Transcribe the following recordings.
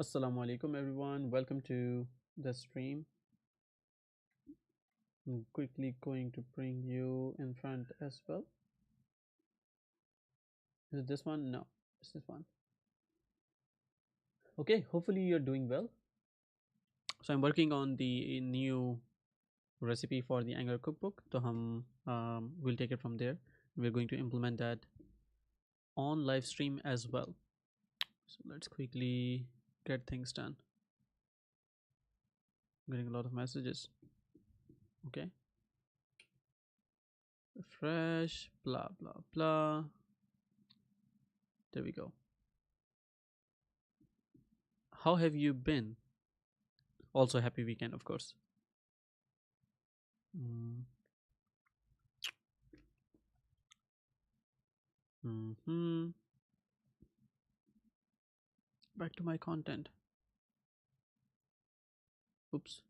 Assalamu alaikum everyone, welcome to the stream. I'm quickly going to bring you in front as well. Is it this one? No, it's this one. Okay, hopefully you're doing well. So I'm working on the new recipe for the Angular cookbook. So we'll take it from there. We're going to implement that on live stream as well. So let's quickly get things done. I'm getting a lot of messages. Okay. Refresh, blah blah blah. There we go. How have you been? Also, happy weekend, of course. Mm. Hmm. Back to my content. Oops.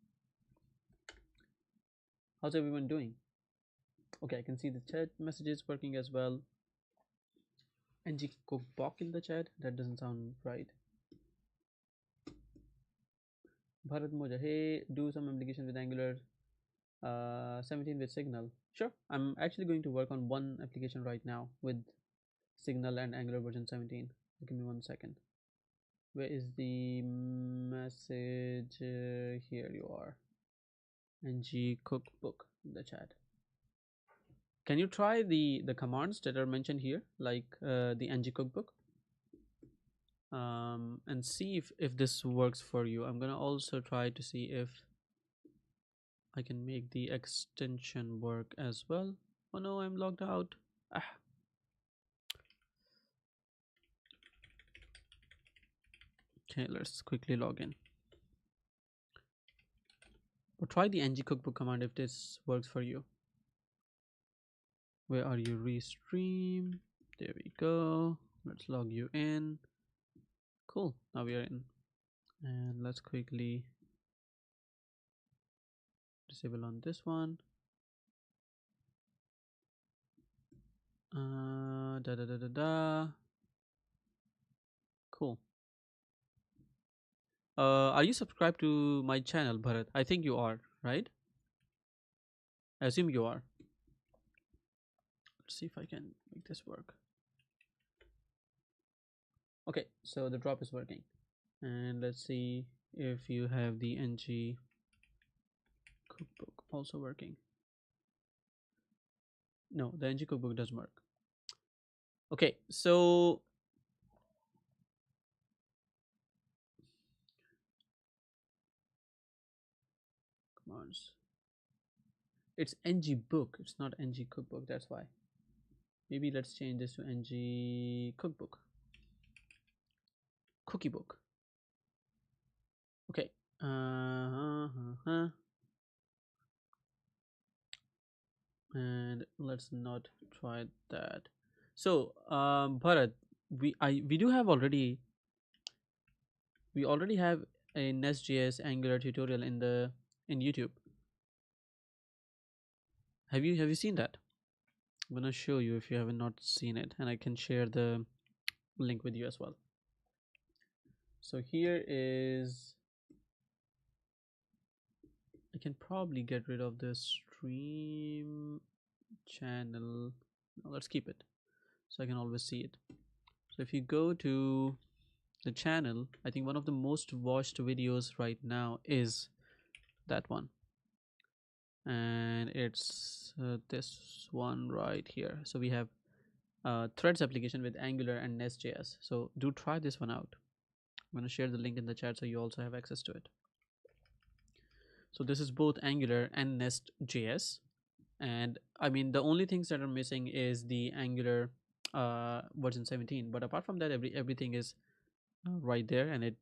How's everyone doing? Okay, I can see the chat messages working as well. NG Cookbook in the chat. That doesn't sound right. Bharat Moja, hey, do some application with Angular 17 with Signal. Sure, I'm actually going to work on one application right now with Signal and Angular version 17. Give me 1 second. Where is the message? Here you are. NG Cookbook in the chat. Can you try the commands that are mentioned here, like the ng cookbook, and see if this works for you? I'm gonna also try to see if I can make the extension work as well. Oh no, I'm logged out. Ah. Okay, let's quickly log in. Or try the ng cookbook command if this works for you. Where are you? Restream. There we go. Let's log you in. Cool, now we are in, and let's quickly disable on this one. Da da da da da. Cool. Are you subscribed to my channel, Bharat? I think you are, right? I assume you are. Let's see if I can make this work. Okay, so the drop is working, and let's see if you have the ng cookbook also working. No, the ng cookbook doesn't work. Okay, so commands. It's ng book. It's not ng cookbook. That's why. Maybe let's change this to ng cookbook. Cookie book. Okay. And let's not try that. So, Bharat, we do have already we already have a Nest.js Angular tutorial in YouTube. Have you seen that? I'm gonna show you if you have not seen it, and I can share the link with you as well. So here is, I can probably get rid of the stream channel. No, let's keep it so I can always see it. So if you go to the channel, I think one of the most watched videos right now is that one, and it's this one right here. So we have threads application with Angular and Nest.js. So do try this one out. I'm going to share the link in the chat so you also have access to it. So this is both Angular and Nest.js, and I mean the only things that are missing is the Angular version 17, but apart from that everything is right there, and it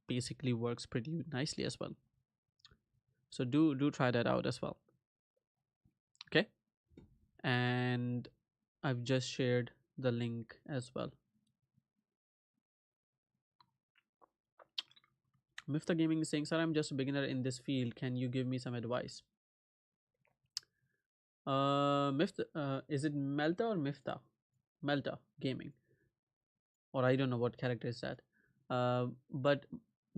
basically works pretty nicely as well. So do try that out as well. Okay, and I've just shared the link as well. Mifta Gaming is saying, sir, I'm just a beginner in this field, can you give me some advice? Mifta, is it Melta or Mifta? Melta Gaming, or I don't know what character is that. But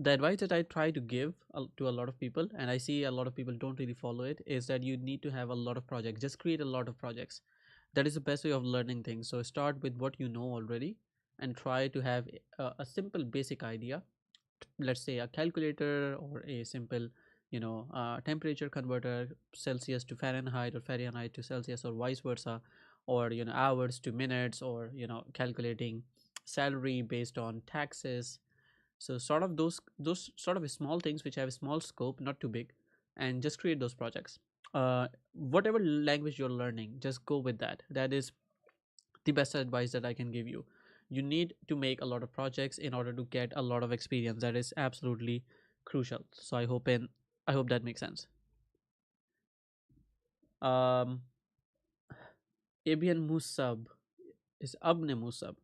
the advice that I try to give to a lot of people, and I see a lot of people don't really follow it, is that you need to have a lot of projects. Just create a lot of projects. That is the best way of learning things. So start with what you know already, and try to have a simple basic idea. Let's say a calculator, or a simple, temperature converter, Celsius to Fahrenheit or Fahrenheit to Celsius, or vice versa, or hours to minutes, or calculating salary based on taxes. So sort of those sort of small things which have a small scope, not too big, and just create those projects. Whatever language you're learning, just go with that. That is the best advice that I can give you. You need to make a lot of projects in order to get a lot of experience. That is absolutely crucial. So I hope that makes sense. um Abian Musab is अब ने Musab.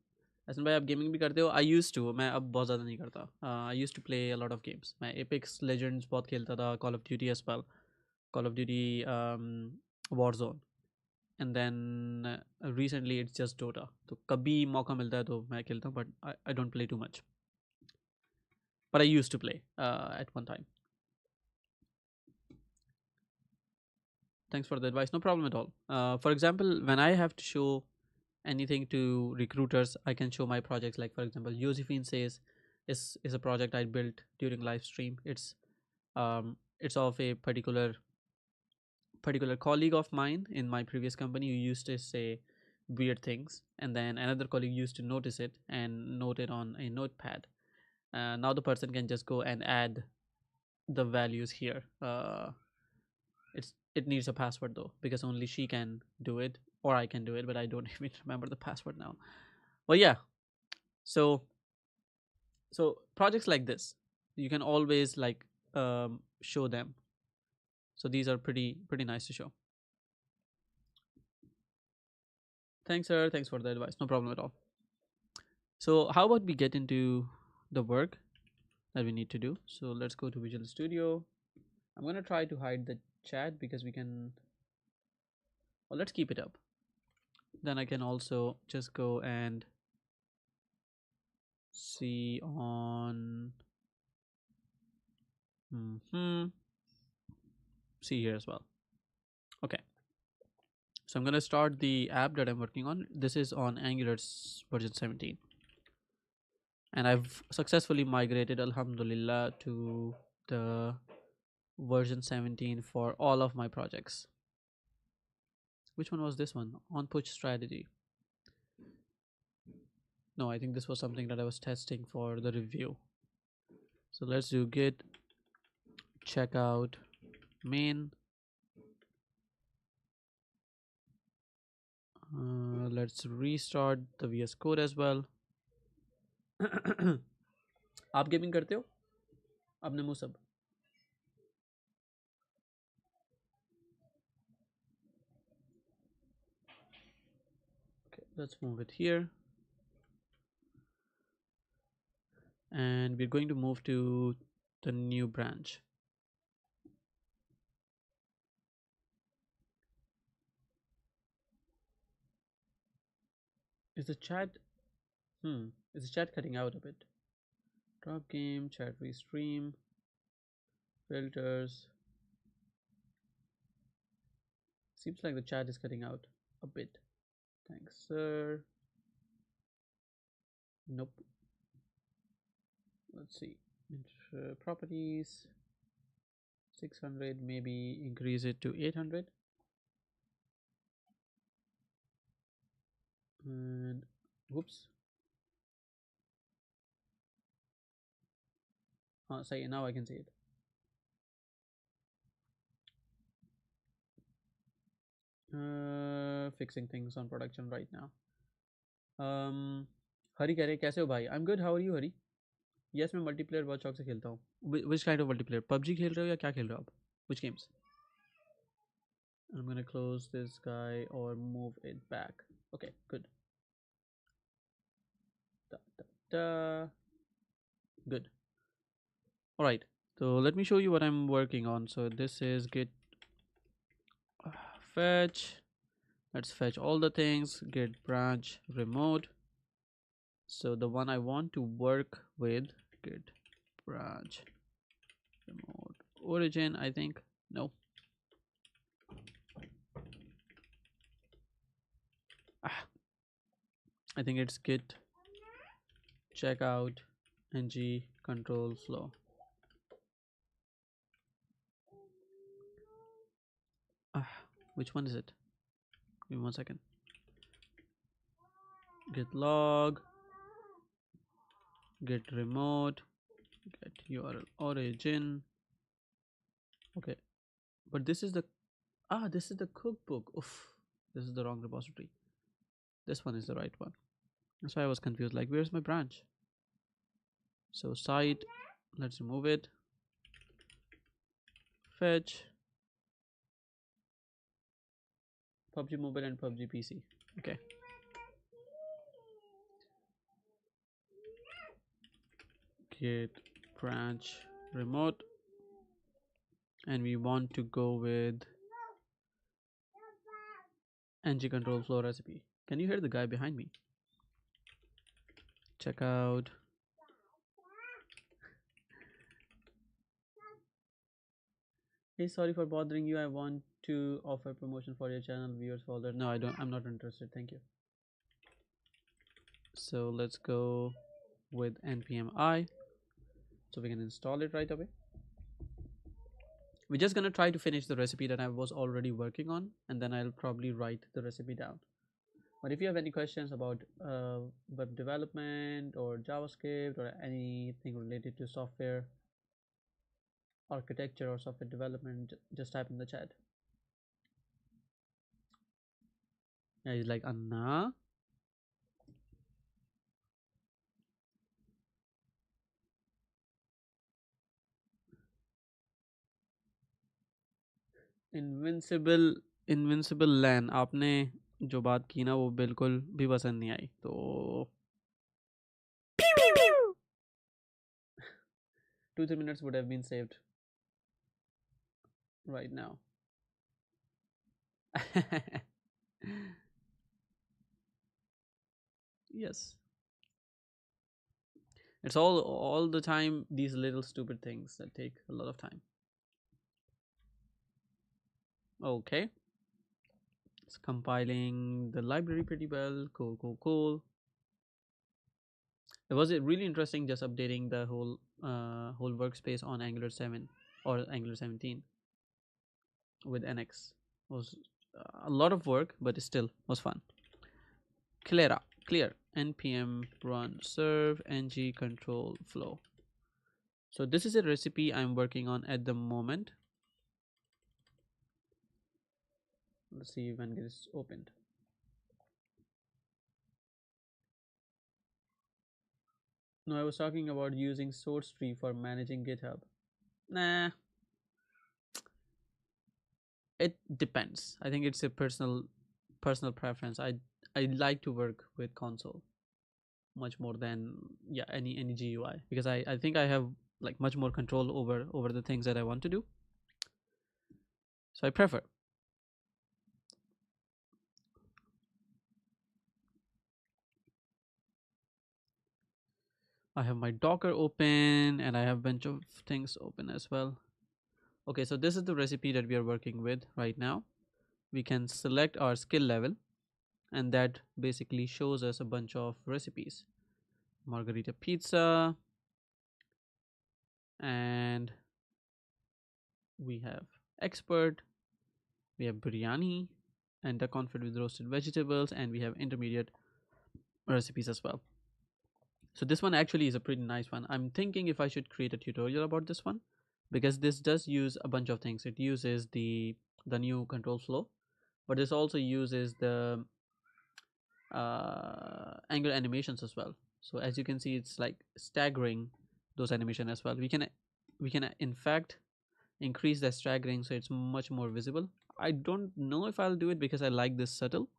Hasan भाई आप gaming भी करते हो? आई use to, मैं अब बहुत ज़्यादा नहीं करता. I use to play a lot of games. मैं एपिक्स लेजेंड्स बहुत खेलता था, call of duty as well, call of duty war, and then recently it's just Dota. तो कभी मौका मिलता है तो मैं खेलता हूँ, but I don't play too much, but I use to play at one time. Thanks for the advice. No problem at all. For example, when I have to show anything to recruiters, I can show my projects. Like for example, Josephine says is a project I built during live stream. It's of a particular colleague of mine in my previous company who used to say weird things, and then another colleague used to notice it and note it on a notepad. Now the person can just go and add the values here. It needs a password though, because only she can do it, or I can do it, but I don't even remember the password now. Well, yeah. So so projects like this, you can always like show them. So these are pretty nice to show. Thanks, sir. Thanks for the advice. No problem at all. So how about we get into the work that we need to do? So let's go to Visual Studio. I'm gonna try to hide the chat because we can. Well, let's keep it up. Then I can also just go and see on see here as well. Okay, so I'm going to start the app that I'm working on. This is on Angular version 17, and I've successfully migrated, alhamdulillah, to the version 17 for all of my projects. Which one was this one? On push strategy. No, I think this was something that I was testing for the review. So let's do git checkout main. Let's restart the VS Code as well. आप gaming करते हो? आपने मुँह सब. Okay, let's move it here. And we're going to move to the new branch. Is the chat is the chat cutting out a bit? Drop game, chat restream, filters. Seems like the chat is cutting out a bit. Thanks, sir. Nope. Let's see. Properties 600, maybe increase it to 800. And whoops. Say now I can see it. Fixing things on production right now. हरी कह रहे कैसे हो भाई? I'm good. How are you, Hari? Yes, मैं multiplayer बहुत शौक से खेलता हूँ. Which kind of multiplayer? PUBG खेल रहे हो या क्या खेल रहे हो आप? Which games? I'm gonna close this guy or move it back. Okay, good. Da, da, da. Good. All right. So let me show you what I'm working on. So this is git fetch. Let's fetch all the things. Git branch remote. So the one I want to work with, git branch remote origin, I think. No. I think it's git checkout ng control flow. Which one is it? Give me 1 second. Git log, git remote, get URL origin. Okay, but this is the cookbook. Oof, this is the wrong repository. This one is the right one. That's why I was confused. Like, where's my branch? So site, let's remove it. Fetch PUBG Mobile and PUBG PC. Okay. Git branch remote, and we want to go with ng control flow recipe. Can you hear the guy behind me? Check out. Hey, sorry for bothering you. I want to offer promotion for your channel viewers folder. No, I don't. I'm not interested. Thank you. So let's go with npm I, so we can install it right away. We're just gonna try to finish the recipe that I was already working on, and then I'll probably write the recipe down. But if you have any questions about web development or JavaScript or anything related to software architecture or software development, just type in the chat. Yeah, he's like, Anna. Invincible लैन, आपने जो बात की ना वो बिल्कुल भी पसंद नहीं आई, तो 2-3 minutes would have been saved right now. Yes, it's all the time these little stupid things that take a lot of time. Okay, it's compiling the library pretty well. Cool. It was really interesting just updating the whole workspace on Angular 7 or Angular 17 with NX. It was a lot of work, but it still was fun. Clear npm run serve ng control flow. So this is a recipe I'm working on at the moment. Let's see when it is opened. No, I was talking about using source tree for managing GitHub. Nah, it depends. I think it's a personal preference. I like to work with console much more than any GUI, because I think I have like much more control over the things that I want to do. So I prefer. I have my Docker open and I have a bunch of things open as well. Okay, so this is the recipe that we are working with right now. We can select our skill level, and that basically shows us a bunch of recipes. Margarita pizza, and we have expert, we have biryani, and the confit with roasted vegetables, and we have intermediate recipes as well. So this one actually is a pretty nice one. I'm thinking if I should create a tutorial about this one, because this does use a bunch of things. It uses the new control flow, but this also uses the angular animations as well. So as you can see, it's like staggering those animation as well. We can in fact increase the staggering so it's much more visible. I don't know if I'll do it because I like this subtle,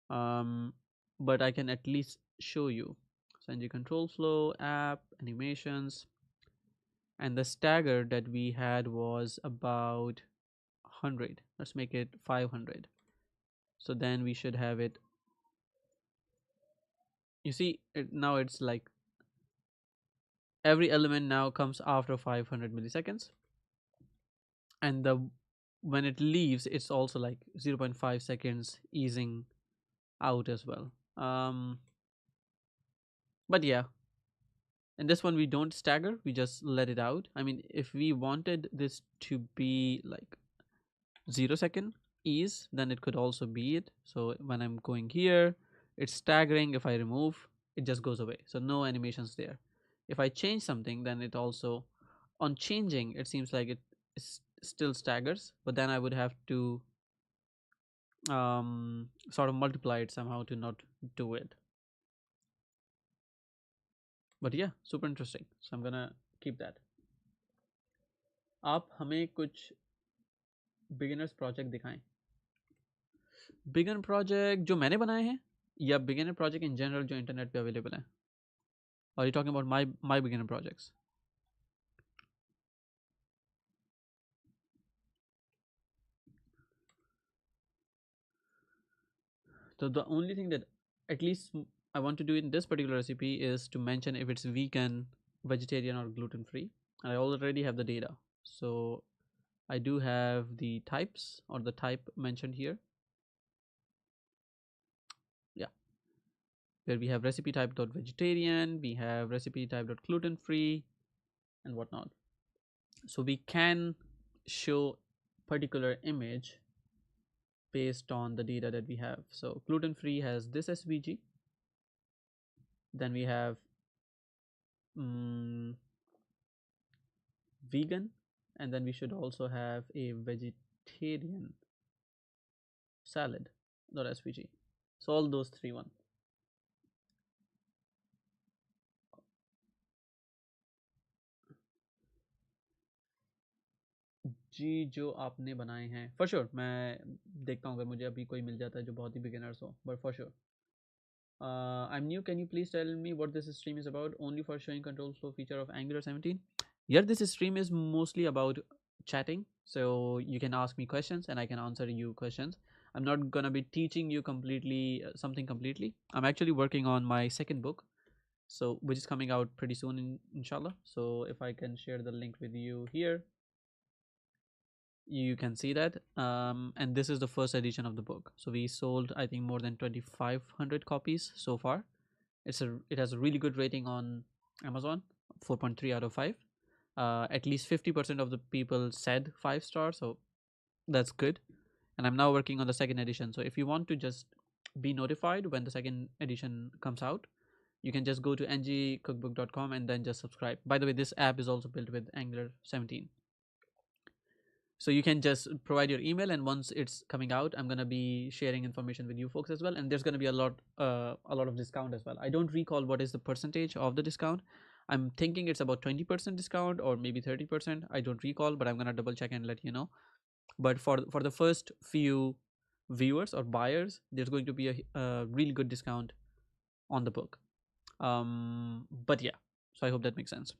but I can at least show you. So ng control flow, app, animations, and the stagger that we had was about 100. Let's make it 500. So then we should have it. You see, now it's like every element now comes after 500 milliseconds, and the when it leaves, it's also like 0 0.5 seconds easing out as well. But yeah, in this one we don't stagger, we just let it out. I mean, if we wanted this to be like 0 second ease, then it could also be it. So when I'm going here, it's staggering. If I remove, it just goes away, so no animations there. If I change something, then it also, on changing, it seems like it still staggers, but then I would have to sort of multiply it somehow to not do it. But yeah, super interesting, so I'm gonna keep that. आप हमें कुछ beginners project दिखाएं. Beginner project जो मैंने बनाए हैं, या beginner project in general जो इंटरनेट पे अवेलेबल हैं? Are you talking about my beginner projects? So the only thing that at least I want to do in this particular recipe is to mention if it's vegan, vegetarian, or gluten free. And I already have the data. So I do have the types, or the type mentioned here. Yeah, where we have recipe type dot vegetarian, we have recipe type dot gluten free, and whatnot. So we can show particular image based on the data that we have. So gluten free has this SVG. Then we have mm, vegan, and then we should also have a vegetarian salad.svg. So all those three one. जी जो आपने बनाए हैं for sure मैं देखता हूँ अगर मुझे अभी कोई मिल जाता है जो बहुत ही बिगिनर्स हो but for sure. I'm new. Can you please tell me what this stream is about? Only for showing control flow feature of Angular 17. Yeah, this stream is mostly about chatting. So you can ask me questions and I can answer you questions. I'm not gonna be teaching you completely something completely. I'm actually working on my second book, so which is coming out pretty soon, inshallah. So if I can share the link with you here, you can see that. And this is the first edition of the book. So we sold, I think, more than 2,500 copies so far. It has a really good rating on Amazon, 4.3 out of 5. At least 50% of the people said 5 stars, so that's good. And I'm now working on the second edition. So if you want to just be notified when the second edition comes out, you can just go to ngcookbook.com and then just subscribe. By the way, this app is also built with Angular 17. So you can just provide your email, and once it's coming out, I'm gonna be sharing information with you folks as well. And there's gonna be a lot of discount as well. I don't recall what is the percentage of the discount. I'm thinking it's about 20% discount or maybe 30%. I don't recall, but I'm gonna double check and let you know. But for the first few viewers or buyers, there's going to be a really good discount on the book. But yeah, so I hope that makes sense.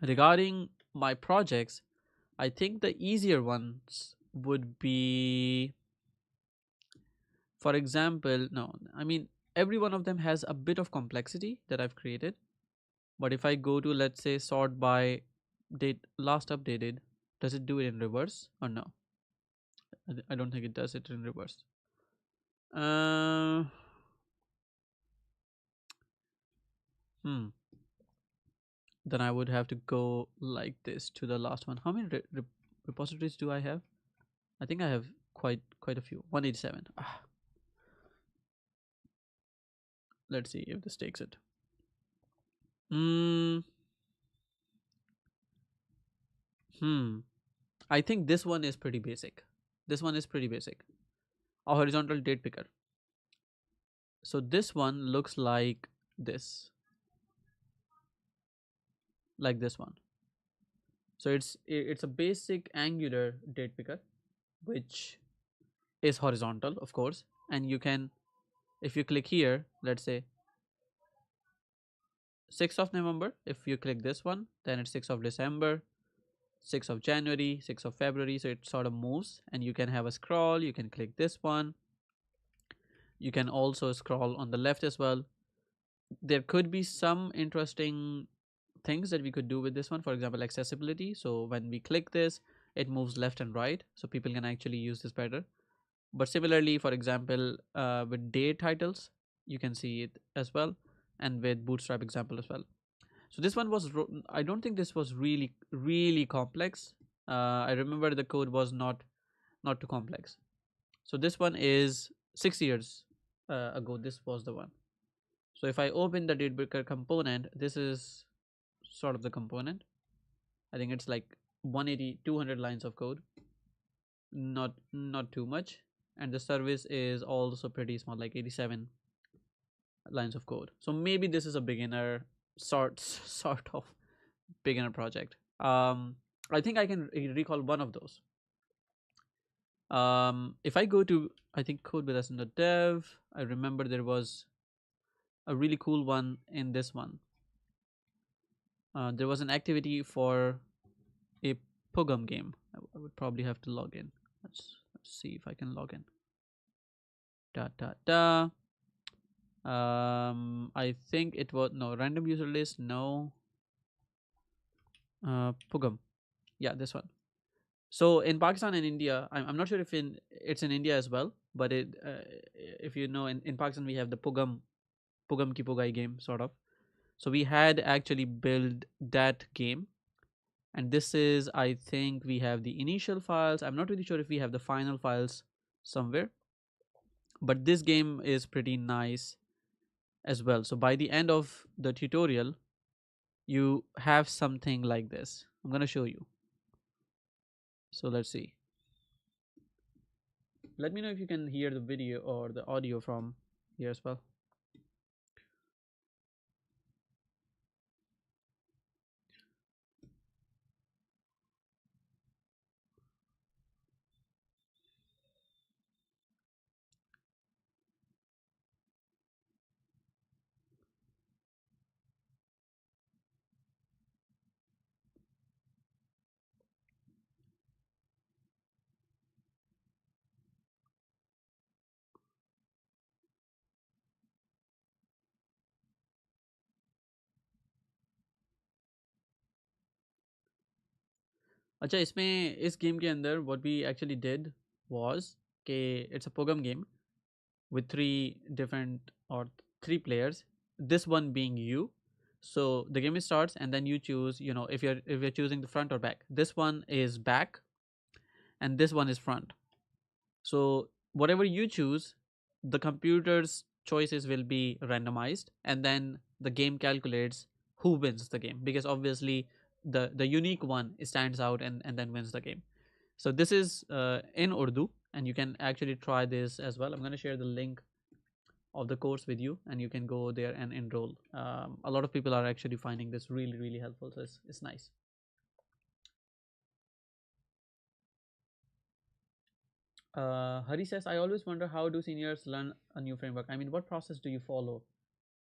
Regarding my projects, I think the easier ones would be, for example, no, I mean, every one of them has a bit of complexity that I've created. But if I go to, let's say, sort by date last updated, does it do it in reverse or no? I don't think it does it in reverse. Uh, hmm. Then I would have to go like this to the last one. How many repositories do I have? I think I have quite a few. 187. Ah, let's see if this takes it. Hmm. Hmm. I think this one is pretty basic. This one is pretty basic. A horizontal date picker. So this one looks this, like this one. So it's a basic Angular date picker, which is horizontal, of course. And you can, if you click here, let's say 6th of November. If you click this one, then it's 6th of December, 6th of January, 6th of February. So it sort of moves, and you can have a scroll. You can click this one. You can also scroll on the left as well. There could be some interesting things that we could do with this one. For example, accessibility. So when we click this, it moves left and right, so people can actually use this better. But similarly, for example, with day titles, you can see it as well, and with bootstrap example as well. So this one was I don't think this was really complex. I remember the code was not too complex. So this one is 6 years ago. This was the one. So if I open the datebreaker component, this is sort of the component. I think it's like 180 200 lines of code, not too much. And the service is also pretty small, like 87 lines of code. So maybe this is a beginner sort of beginner project. I think I can recall one of those. If I go to, I think, CodewithAhsan.dev, I remember there was a really cool one in this one. There was an activity for a Pogum game. I would probably have to log in. Let's see if I can log in. Da da da. I think it was no random user list. No. Pogum. Yeah, this one. So in Pakistan and India, I'm not sure if it's in India as well, but if you know, in Pakistan we have the Pugam Ki Pugai game sort of. So we had actually built that game, and this is, I think, we have the initial files. I'm not really sure if we have the final files somewhere, but this game is pretty nice as well. So by the end of the tutorial, you have something like this. I'm gonna show you. So let's see. Let me know if you can hear the video or the audio from here as well. अच्छा इसमें इस game के अंदर what we actually did was कि it's a Pogam game with three players, this one being you. So the game starts and then you choose, if you're choosing the front or back. This one is back and this one is front. So whatever you choose, the computer's choices will be randomized, and then the game calculates who wins the game, because obviously the unique one stands out and then wins the game. So this is in Urdu, and you can actually try this as well. I'm going to share the link of the course with you, and you can go there and enroll. A lot of people are actually finding this really helpful, so it's nice. Hari says, I always wonder, how do seniors learn a new framework? I mean, what process do you follow?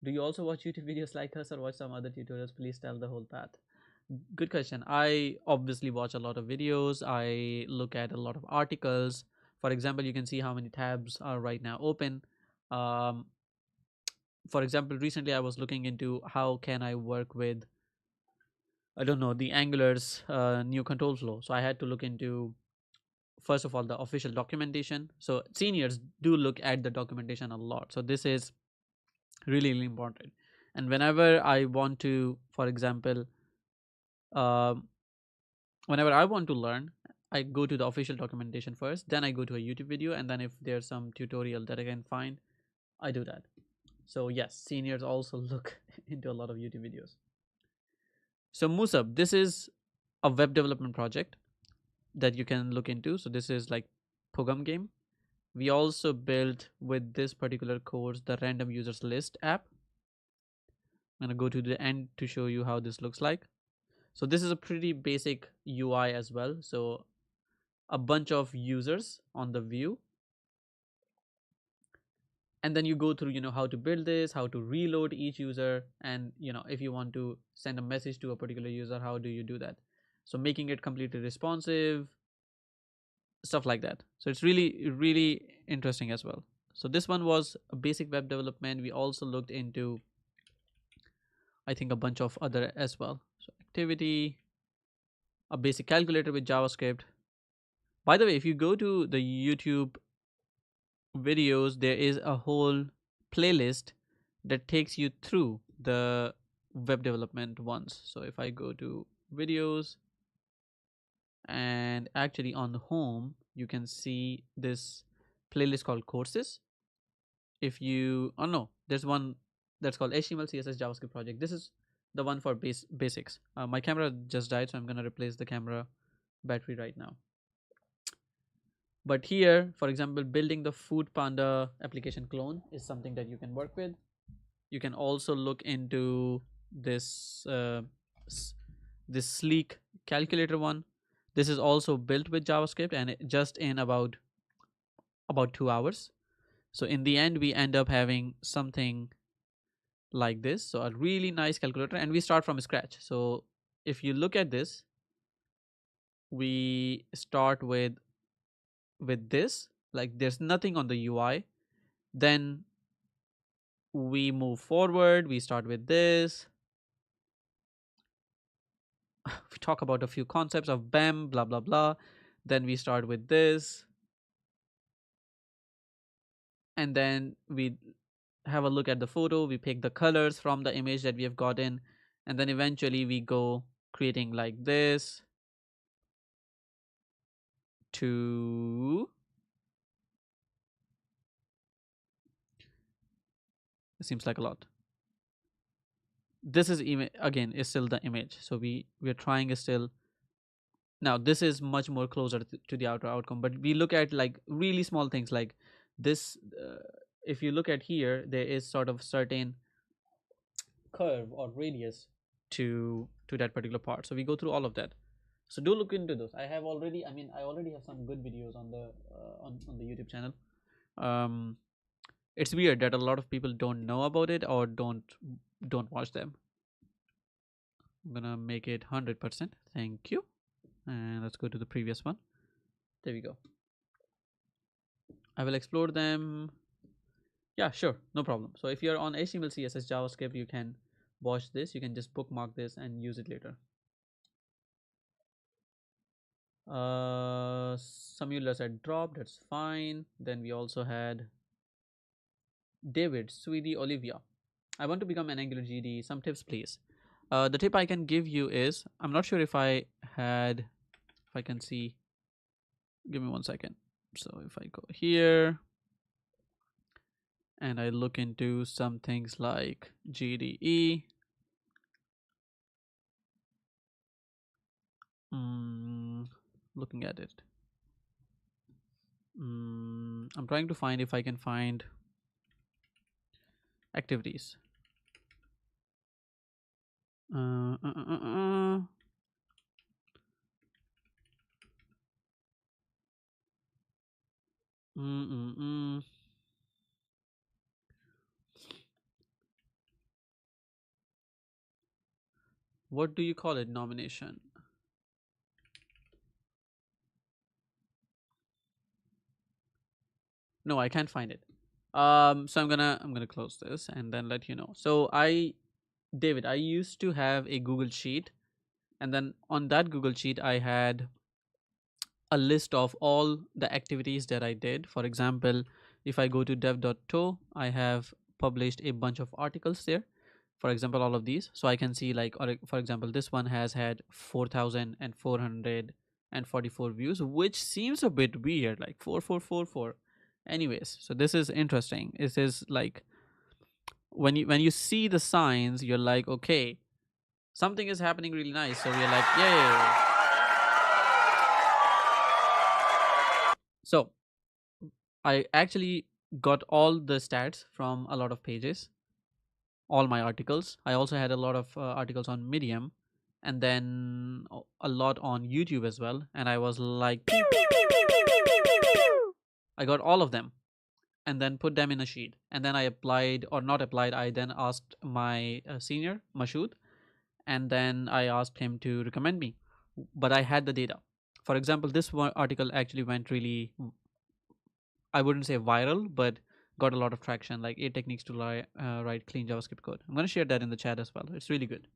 Do you also watch YouTube videos like us or watch some other tutorials? Please tell the whole path. Good question. I obviously watch a lot of videos. I look at a lot of articles. For example, you can see how many tabs are right now open. Um, for example, recently I was looking into how can I work with, I don't know, the Angular's new control flow. So I had to look into, first of all, the official documentation. So seniors do look at the documentation a lot. So this is really important. And whenever I want to, for example, um, whenever I want to learn, I go to the official documentation first, then I go to a YouTube video, and then if there's some tutorial that I can find, I do that. So yes, seniors also look into a lot of YouTube videos. So Musab, this is a web development project that you can look into. So this is like Pogam game. We also built with this particular course the random users list app. I'm gonna go to the end to show you how this looks like. So this is a pretty basic UI as well. So a bunch of users on the view, and then you go through, how to build this, how to reload each user, and if you want to send a message to a particular user, how do you do that? So making it completely responsive, stuff like that. So it's really interesting as well. So this one was a basic web development. We also looked into, I think a bunch of other as well. So activity, a basic calculator with JavaScript. By the way, if you go to the YouTube videos, there is a whole playlist that takes you through the web development ones. So if I go to videos, and actually on the home you can see this playlist called courses. If you, oh no, there's one that's called HTML CSS JavaScript project. This is the one for basics. My camera just died, so I'm gonna replace the camera battery right now. But here, for example, building the Food Panda application clone is something that you can work with. You can also look into this this sleek calculator one. This is also built with JavaScript, and just in about 2 hours. So in the end, we end up having something like this. So a really nice calculator, and we start from scratch. So if you look at this, we start with this. Like there's nothing on the UI. Then we move forward. We start with this. We talk about a few concepts of BEM, blah blah blah. Then we start with this, and then we have a look at the photo. We pick the colors from the image that we have gotten, and then eventually we go creating like this to, it seems like a lot. This is again is still the image, so we're trying still. Now this is much more closer to the outer outcome, but we look at like really small things like this. If you look at here, there is sort of certain curve or radius to that particular part, so we go through all of that. So do look into those. I have already, I mean, I already have some good videos on the on the YouTube channel. It's weird that a lot of people don't know about it or don't watch them. I'm gonna make it 100%. Thank you. And let's go to the previous one. There we go. I will explore them. Yeah, sure, no problem. So if you're on HTML CSS JavaScript, you can watch this. You can just bookmark this and use it later. Some users had dropped, that's fine. Then we also had David, Sweetie, Olivia. I want to become an Angular GD. Some tips, please. The tip I can give you is, I'm not sure if I can see. Give me 1 second. So if I go here and I look into some things like GDE, looking at it. I'm trying to find if I can find activities. What do you call it? Nomination. No, I can't find it. So I'm gonna close this and then let you know. So David, I used to have a Google Sheet, and then on that Google Sheet I had a list of all the activities that I did. For example, if I go to dev.to, I have published a bunch of articles there. For example, all of these. So I can see like, or for example, this one has had 4,444 views, which seems a bit weird, like 4444. Anyways, so this is interesting. It is like when you see the signs, you're like, okay, something is happening really nice. So we're like, yay. So I actually got all the stats from a lot of pages, all my articles. I also had a lot of articles on Medium, and then a lot on YouTube as well. And I was like, I got all of them and then put them in a sheet. And then I applied, or not applied, I then asked my senior, Mashood, and then I asked him to recommend me. But I had the data. For example, this one article actually went really, I wouldn't say viral, but got a lot of traction, like 8 techniques to write clean JavaScript code. I'm going to share that in the chat as well. It's really good.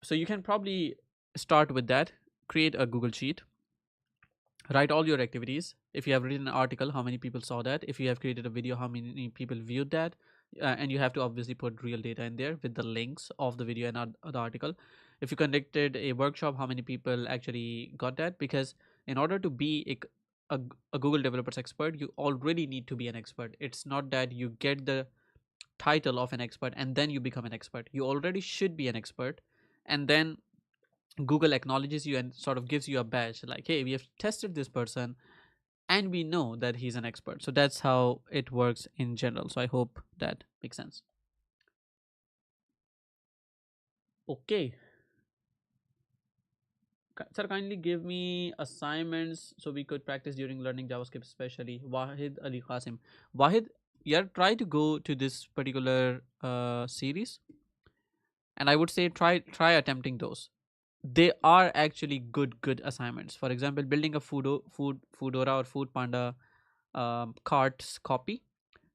So you can probably start with that. Create a Google Sheet, write all your activities. If you have written an article, how many people saw that? If you have created a video, how many people viewed that? And you have to obviously put real data in there with the links of the video and the article. If you conducted a workshop, how many people actually got that? Because in order to be a Google developers expert, you already need to be an expert. It's not that you get the title of an expert and then you become an expert. You already should be an expert, and then Google acknowledges you and sort of gives you a badge like, hey, we have tested this person and we know that he's an expert. So that's how it works in general. So I hope that makes sense. Okay. Sir, kindly give me assignments so we could practice during learning JavaScript, especially Wahid Ali Qasim. Wahid, yeah, try to go to this particular series, and I would say try attempting those. They are actually good assignments. For example, building a Foodora or Food Panda carts copy.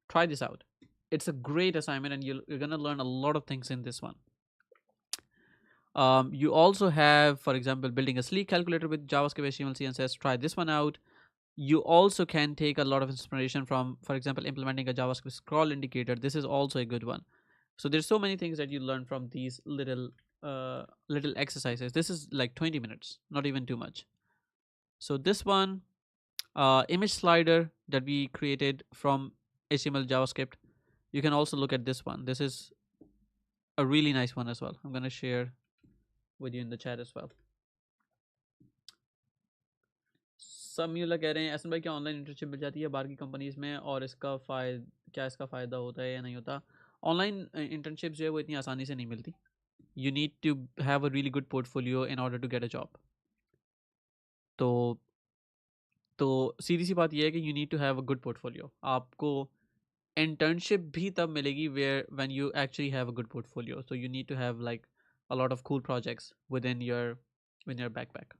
Try this out. It's a great assignment, and you're gonna learn a lot of things in this one. You also have, for example, building a sleek calculator with JavaScript, HTML, CSS. Try this one out. You also can take a lot of inspiration from, for example, implementing a JavaScript scroll indicator. This is also a good one. So there's so many things that you learn from these little exercises. This is like 20 minutes, not even too much. So this one, image slider that we created from HTML JavaScript, you can also look at this one. This is a really nice one as well. I'm going to share with you in the chat as well. सम्यूला कह रहे हैं एहसन भाई क्या online internship मिल जाती है बाहर की companies में, और इसका क्या इसका फ़ायदा होता है या नहीं होता? ऑनलाइन इंटर्नशिप जो है वो इतनी आसानी से नहीं मिलती. You need to have a really good portfolio in order to get a job. तो सीधी सी बात यह है कि you need to have a good portfolio. आपको internship भी तब मिलेगी when you actually have a good portfolio. So you need to have like a lot of cool projects within your backpack.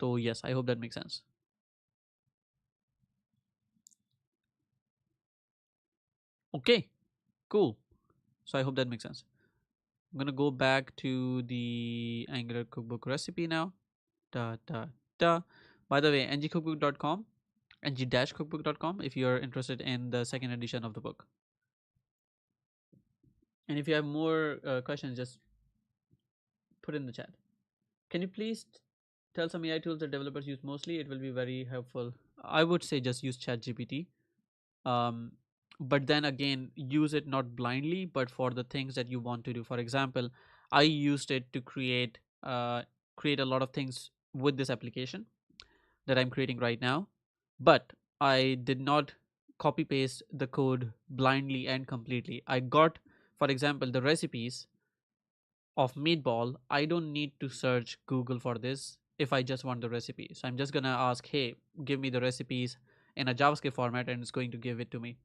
So yes, I hope that makes sense. Okay, cool. So I hope that makes sense. I'm gonna go back to the Angular Cookbook recipe now. By the way, ngcookbook.com, ng-cookbook.com if you're interested in the second edition of the book. And if you have more questions, just put in the chat. Can you please tell some AI tools that developers use mostly? It will be very helpful. I would say just use ChatGPT. But then again, use it not blindly, but for the things that you want to do. For example, I used it to create a lot of things with this application that I'm creating right now, but I did not copy paste the code blindly and completely. I got, for example, the recipes of meatball. I don't need to search Google for this if I just want the recipe. So I'm just gonna ask, hey, give me the recipes in a JavaScript format, and it's going to give it to me.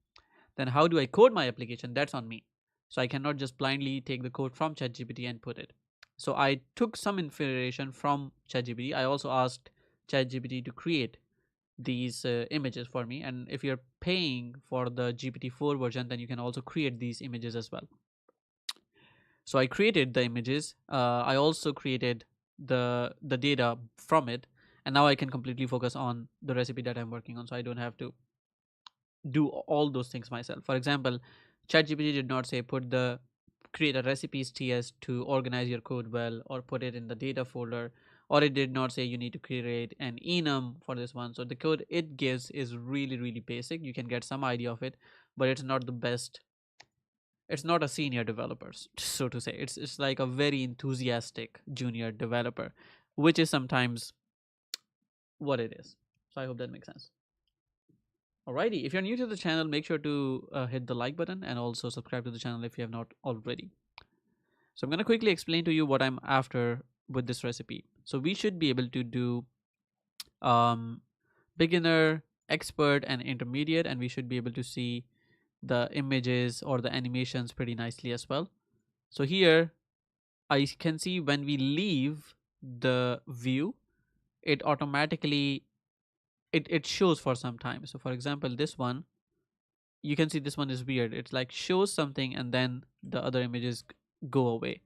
Then how do I code my application? That's on me. So I cannot just blindly take the code from ChatGPT and put it. So I took some inspiration from ChatGPT. I also asked ChatGPT to create these images for me. And if you're paying for the GPT-4 version, then you can also create these images as well. So I created the images. I also created the data from it. And now I can completely focus on the recipe that I'm working on. So I don't have to do all those things myself. For example, ChatGPT did not say create a recipes TS to organize your code well, or put it in the data folder, or it did not say you need to create an enum for this one. So the code it gives is really basic. You can get some idea of it, but it's not the best. It's not a senior developer, so to say. It's like a very enthusiastic junior developer, which is sometimes what it is. So I hope that makes sense. Alrighty, if you're new to the channel, make sure to hit the like button and also subscribe to the channel if you have not already. So I'm going to quickly explain to you what I'm after with this recipe. So we should be able to do beginner, expert, and intermediate, and we should be able to see the images or the animations pretty nicely as well. So here I can see when we leave the view, it automatically it shows for some time. So for example, this one, you can see this one is weird. It's like shows something and then the other images go away.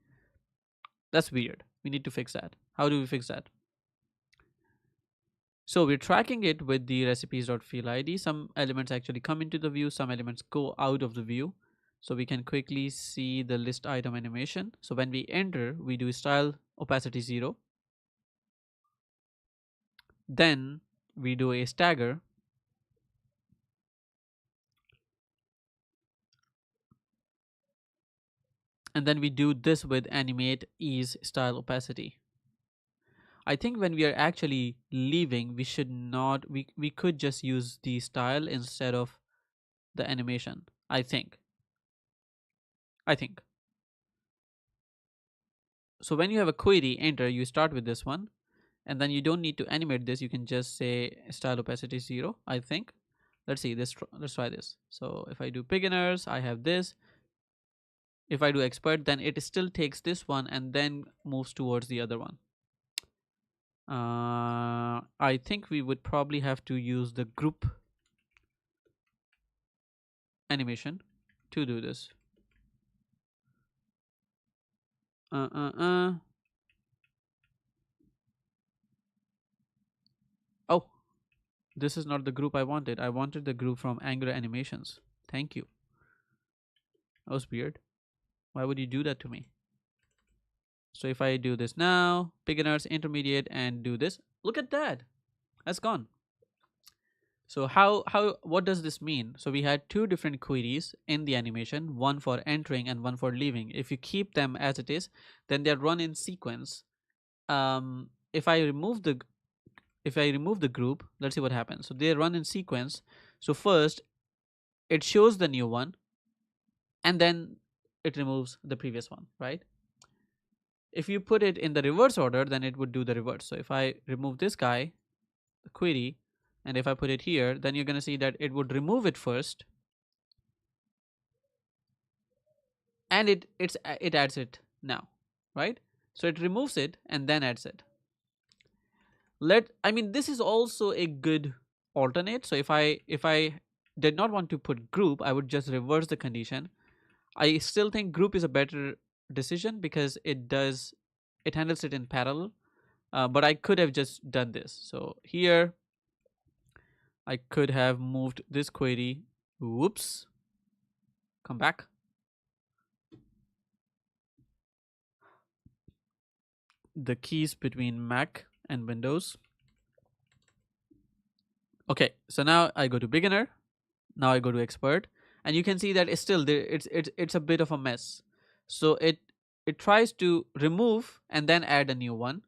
That's weird. We need to fix that. How do we fix that? So we're tracking it with the recipes.field ID. Some elements actually come into the view, some elements go out of the view. So we can quickly see the list item animation. So when we enter, we do style opacity 0. Then we do a stagger. And then we do this with animate ease style opacity. I think when we are actually leaving, we should not, we could just use the style instead of the animation. I think. So when you have a query enter, you start with this one, and then you don't need to animate this. You can just say style opacity 0, I think. Let's see this. Let's try this. So if I do beginners, I have this. If I do expert, then it still takes this one and then moves towards the other one. I think we would probably have to use the group animation to do this. Oh, this is not the group I wanted. I wanted the group from Angular animations. Thank you. That was weird. Why would you do that to me? So if I do this now, beginners, intermediate, and do this, look at that. That's gone. So what does this mean? So we had two different queries in the animation, one for entering and one for leaving. If you keep them as it is, then they're run in sequence. If I remove the group, let's see what happens. So they run in sequence. So first it shows the new one and then it removes the previous one, right? If you put it in the reverse order, then it would do the reverse. So if I remove this guy, the query, and if I put it here, then you're going to see that it would remove it first and it adds it now, right? So it removes it and then adds it. This is also a good alternate. So if I did not want to put group, I would just reverse the condition. I still think group is a better decision because it handles it in parallel. But I could have just done this. So here I could have moved this query. Whoops. Come back. The keys between Mac and Windows. Okay, so now I go to beginner. Now I go to expert, and you can see that it's still there. It's a bit of a mess. So it tries to remove and then add a new one.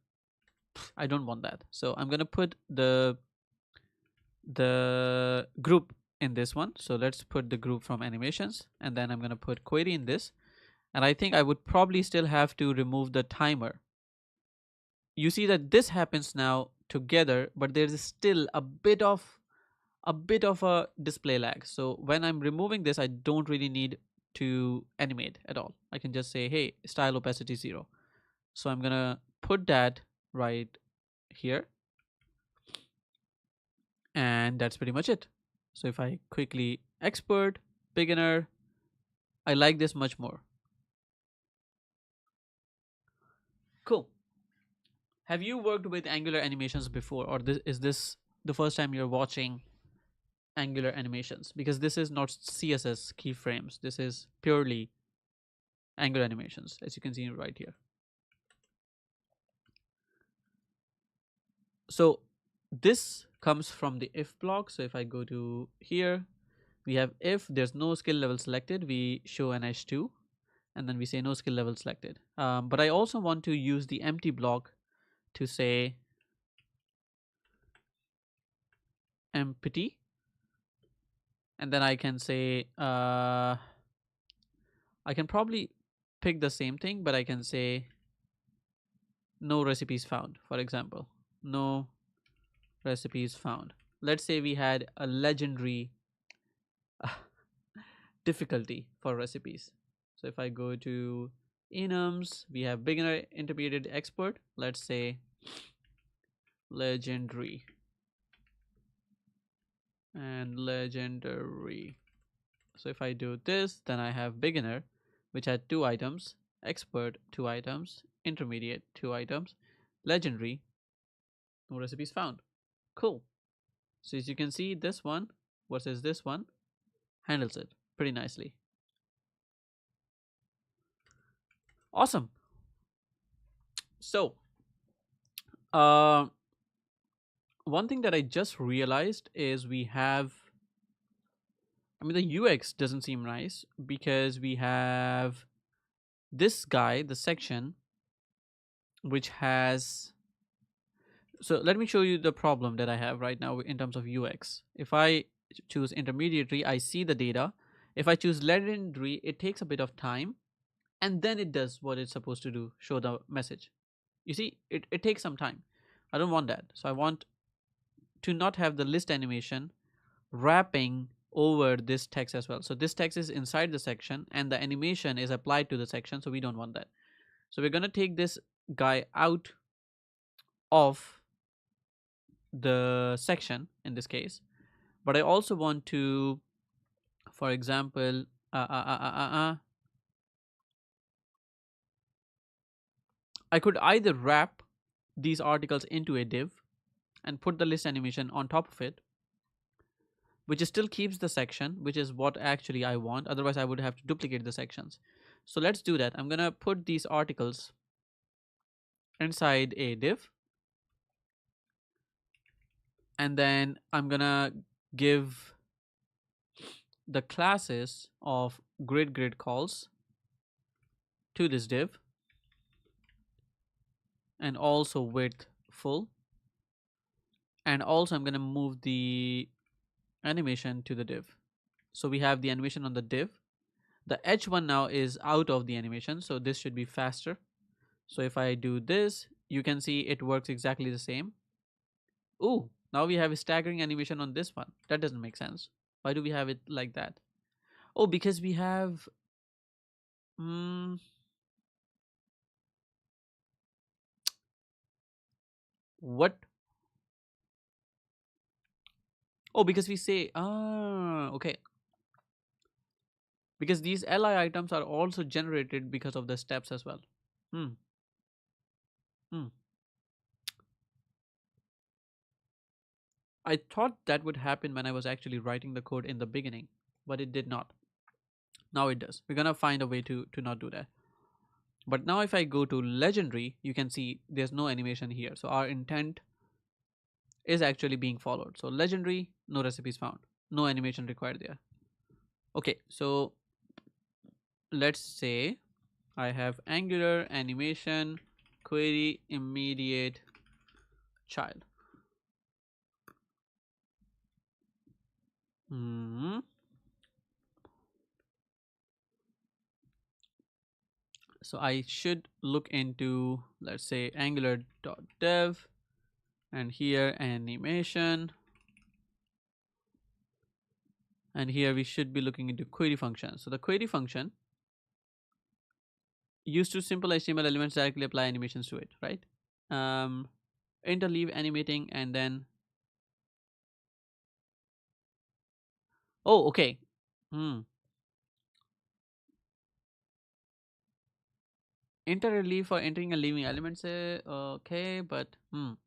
I don't want that. So I'm gonna put the group in this one. So let's put the group from animations, and then I'm gonna put query in this. And I think I would probably still have to remove the timer. You see that this happens now together, but there is still a bit of a display lag. So when I'm removing this, I don't really need to animate at all. I can just say, hey, style opacity 0. So I'm gonna put that right here, and that's pretty much it. So if I quickly expert beginner, I like this much more. Cool. Have you worked with Angular animations before, or is this the first time you're watching Angular animations? Because this is not CSS keyframes. This is purely Angular animations, as you can see right here. So this comes from the if block. So if I go to here, we have if there's no skill level selected, we show an h2, and then we say no skill level selected. But I also want to use the empty block to say empty, and then I can say I can probably pick the same thing, but I can say no recipes found, for example. No recipes found. Let's say we had a legendary difficulty for recipes. So if I go to enums, we have beginner, intermediate, expert. Let's say legendary. and legendary. So if I do this, then I have beginner, which had 2 items, expert 2 items, intermediate 2 items, legendary, no recipes found. Cool. So as you can see, this one versus this one handles it pretty nicely. Awesome. So uh, one thing that I just realized is we have, I mean, the UX doesn't seem nice because we have this guy, the section, which has. So let me show you the problem that I have right now in terms of UX. If I choose intermediary, I see the data. If I choose legendary, it takes a bit of time and then it does what it's supposed to do, show the message. You see, it takes some time. I don't want that. So I want to not have the list animation wrapping over this text as well. So this text is inside the section and the animation is applied to the section. So we don't want that. So we're going to take this guy out of the section in this case. But I also want to, for example, I could either wrap these articles into a div and put the list animation on top of it, which still keeps the section, which is what actually I want. Otherwise, I would have to duplicate the sections. So let's do that. I'm going to put these articles inside a div. And then I'm going to give the classes of grid calls to this div and also width full. And also I'm going to move the animation to the div. So we have the animation on the div. The H1 now is out of the animation, so this should be faster. So if I do this, you can see it works exactly the same. Ooh, now we have a staggering animation on this one. That doesn't make sense. Why do we have it like that? Oh, because we have what? Oh, because we say okay. Because these li items are also generated because of the steps as well. Hmm. Hmm. I thought that would happen when I was actually writing the code in the beginning, but it did not. Now it does. We're gonna find a way to not do that. But now if I go to legendary, you can see there's no animation here. So our intent is actually being followed. So legendary, no recipes found, no animation required there. Okay, so let's say I have Angular animation query immediate child. So I should look into, let's say, angular.dev, and here animation, and here we should be looking into query function. So the query function used to simple HTML elements directly apply animations to it, right? Interleave animating, and then oh, okay. Interleave for entering and leaving elements. Okay, but I'm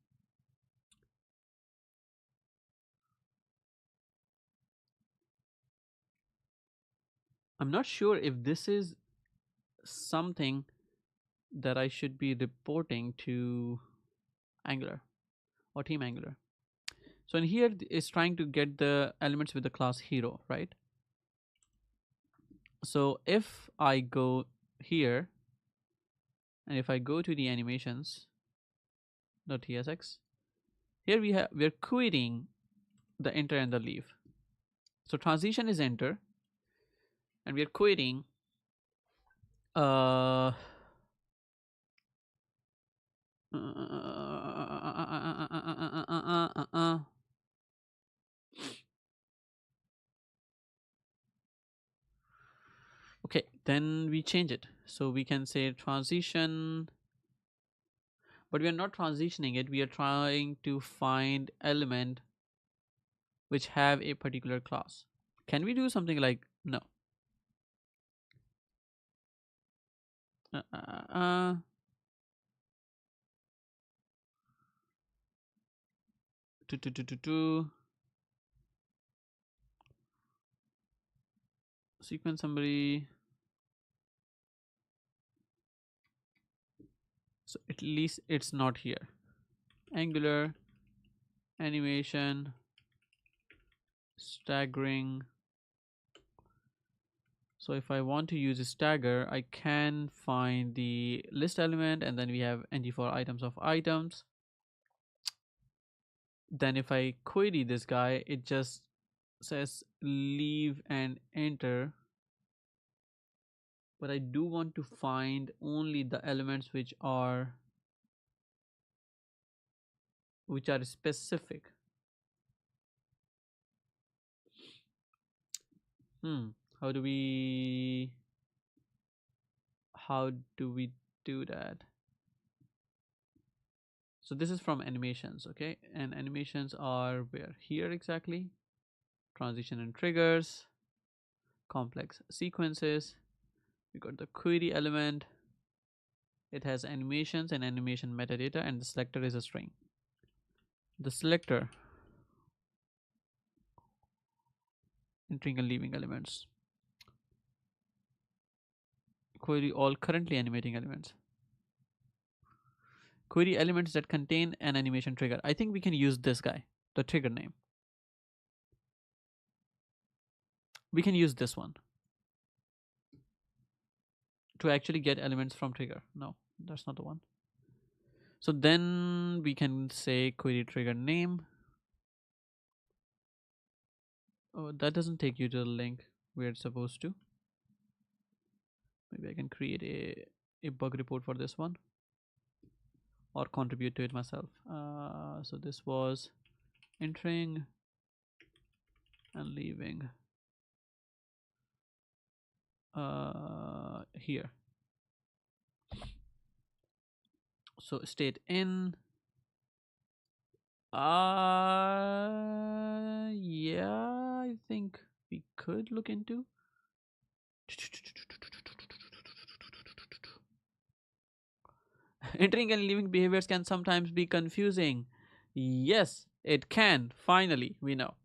not sure if this is something that I should be reporting to Angular or Team Angular. So in here is trying to get the elements with the class hero, right? So if I go here and if I go to the animations .tsx, here we're querying the enter and the leave. So transition is enter, and we're querying okay, then we change it. So we can say transition, but we are not transitioning it. We are trying to find element which have a particular class. Can we do something like no? Uh, uh, uh, to sequence summary. So at least it's not here. Angular animation staggering. So if I want to use a stagger, I can find the list element, and then we have ng for items of items. Then if I query this guy, it just says leave and enter. But I do want to find only the elements which are specific. Hmm. How do we how do we do that? So this is from animations, okay? And animations are where? Here exactly. Transition and triggers, complex sequences. We got the query element. It has animations and animation metadata, and the selector is a string. The selector, entering and leaving elements. Query all currently animating elements. Query elements that contain an animation trigger. I think we can use this guy, the trigger name. We can use this one to actually get elements from trigger. No, that's not the one. So then we can say query trigger name. Oh, that doesn't take you to the link where it's supposed to. Maybe I can create a bug report for this one or contribute to it myself. So this was entering and leaving here. So state in. Yeah, I think we could look into. Entering and leaving behaviors can sometimes be confusing. Yes, it can. Finally, we know.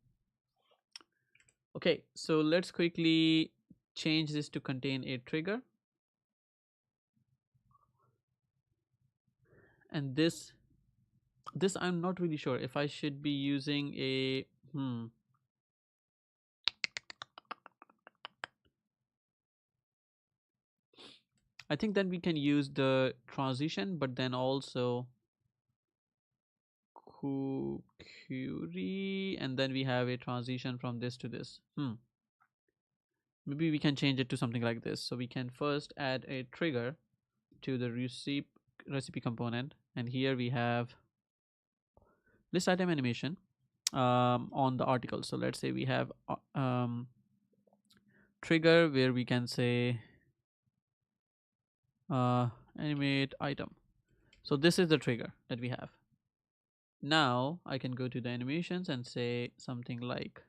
Okay, so let's quickly change this to contain a trigger. And this I'm not really sure if I should be using a I think then we can use the transition, but then also query, and then we have a transition from this to this. Maybe we can change it to something like this. So we can first add a trigger to the recipe component, and here we have list item animation on the article. So let's say we have trigger where we can say animate item. So this is the trigger that we have. Now I can go to the animations and say something like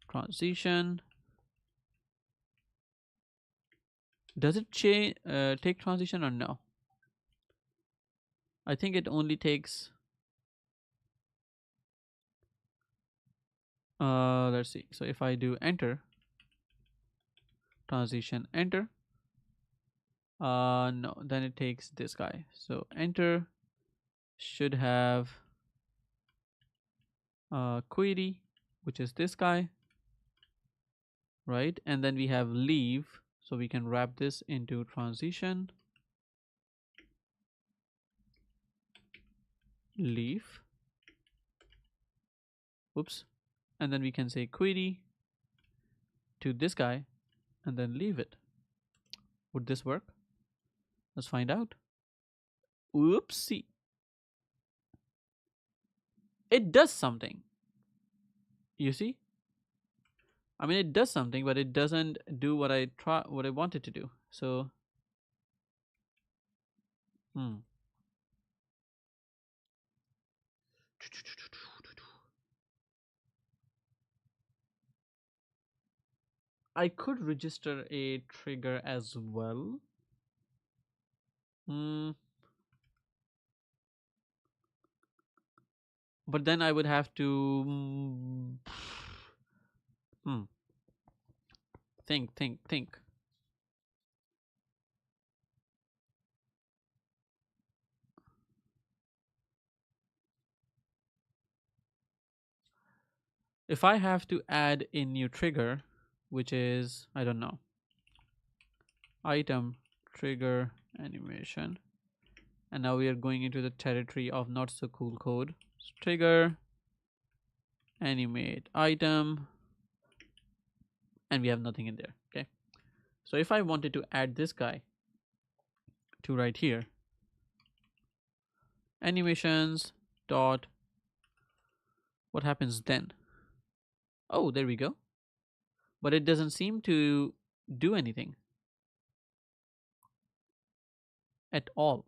transition. Does it take transition or no? I think it only takes let's see. So if I do enter transition enter, no, then it takes this guy. So enter should have query, which is this guy, right? And then we have leave, so we can wrap this into transition leave. Oops. And then we can say query to this guy and then leave it. Would this work? Let's find out. Oopsie. It does something. You see? I mean, it does something, but it doesn't do what I wanted to do. So, I could register a trigger as well. Hmm. But then I would have to hmm, think. If I have to add a new trigger, which is, I don't know, item trigger animation, and now we are going into the territory of not so cool code. So trigger animate item, and we have nothing in there. Okay, so if I wanted to add this guy to right here, animations dot, what happens then? Oh, there we go. But it doesn't seem to do anything at all.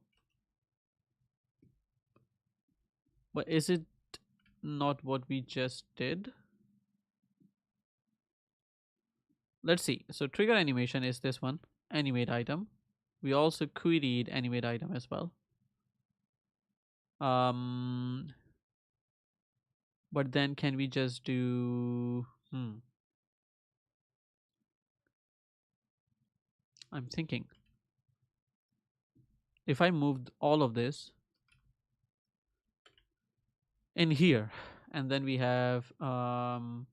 But is it not what we just did? Let's see. So trigger animation is this one, animate item. We also queried animate item as well. Um, but then can we just do? I'm thinking. If I moved all of this in here, and then we have no,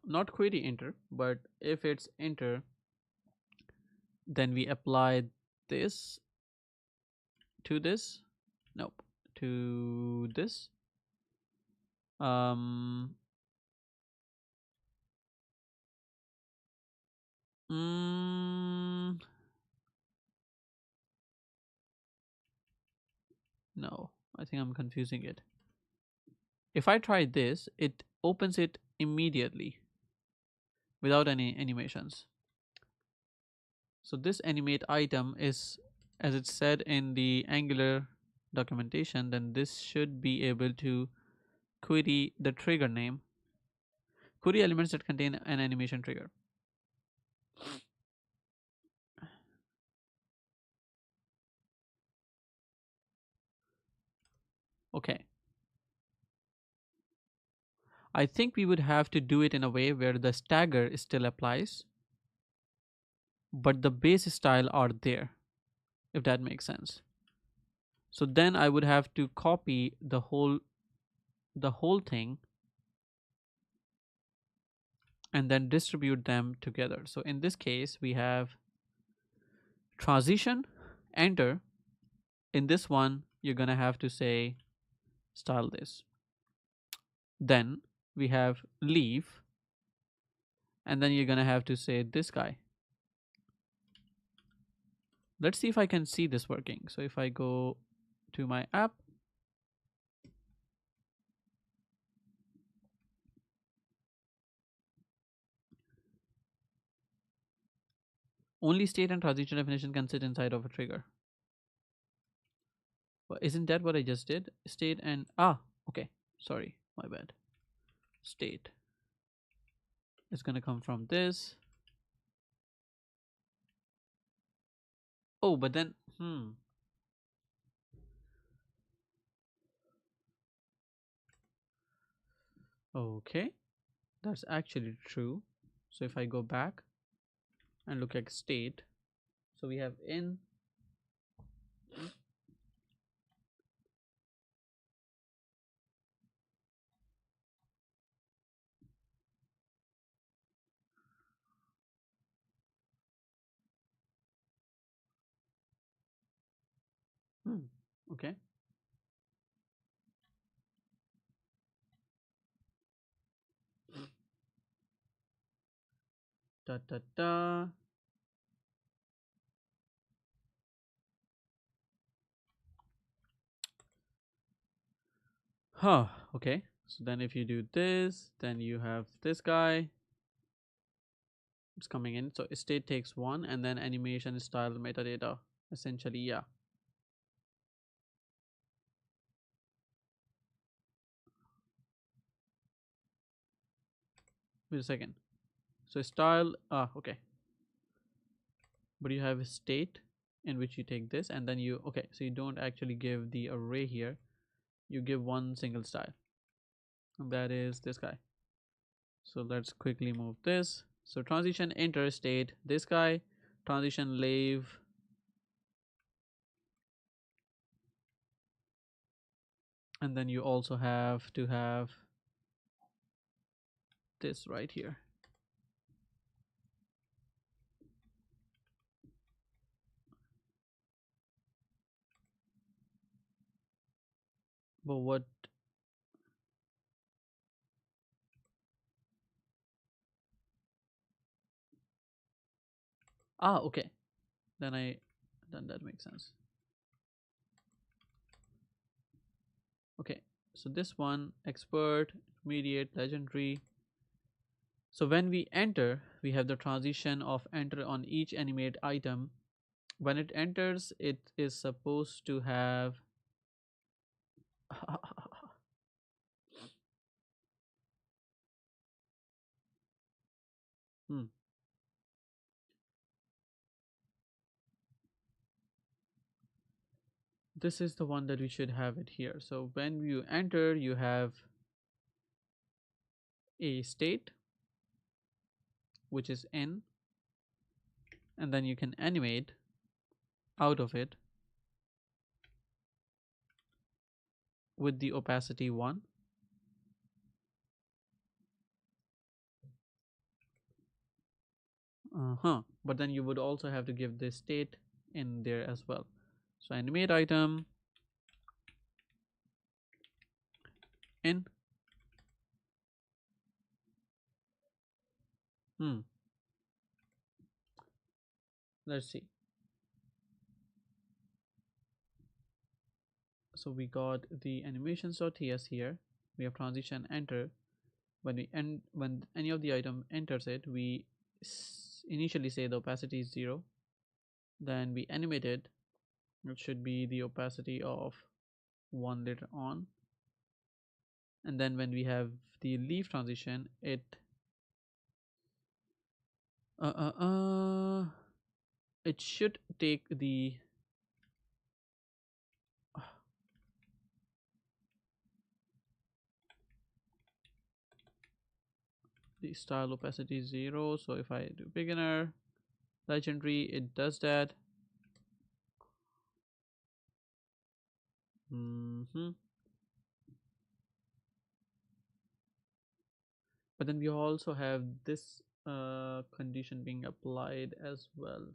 not query enter, but if it's enter, then we apply this to this. Nope, to this. Um, mm, no, I think I'm confusing it. If I try this, it opens it immediately without any animations. So this animate item is, as it said in the Angular documentation, then this should be able to query the trigger name, query elements that contain an animation trigger. Okay. I think we would have to do it in a way where the stagger still applies, but the base style are there, if that makes sense. So then I would have to copy the whole thing and then distribute them together. So in this case, we have transition, enter. In this one, you're gonna have to say style this. Then we have leave, and then you're gonna have to say this guy. Let's see if I can see this working. So if I go to my app, only state and transition definition can sit inside of a trigger. But isn't that what I just did? State and okay. Sorry, my bad. State is gonna come from this. Oh, but then okay, that's actually true. So if I go back and look at state, so we have in, okay, da da da. Huh, okay. So then if you do this, then you have this guy. It's coming in. So state takes one, and then animation style metadata. Essentially, yeah. Wait a second. So style, okay, but you have a state in which you take this, and then you, okay, so you don't actually give the array here, you give one single style, and that is this guy. So let's quickly move this. So transition enter state, this guy, transition leave, and then you also have to have this right here. But what, okay, then then that makes sense. Okay, so this one, expert, intermediate, legendary. So when we enter, we have the transition of enter on each animate item. When it enters, it is supposed to have hmm, this is the one that we should have it here. So when you enter, you have a state which is in, and then you can animate out of it with the opacity 1. But then you would also have to give this state in there as well. So animate item in. Hmm. Let's see. So we got the animations.ts here. We have transition enter. When we end, when any of the item enters it, we initially say the opacity is 0. Then we animate it. It should be the opacity of 1 later on. And then when we have the leaf transition, it should take the style opacity 0. So if I do beginner, legendary, it does that. But then we also have this condition being applied as well.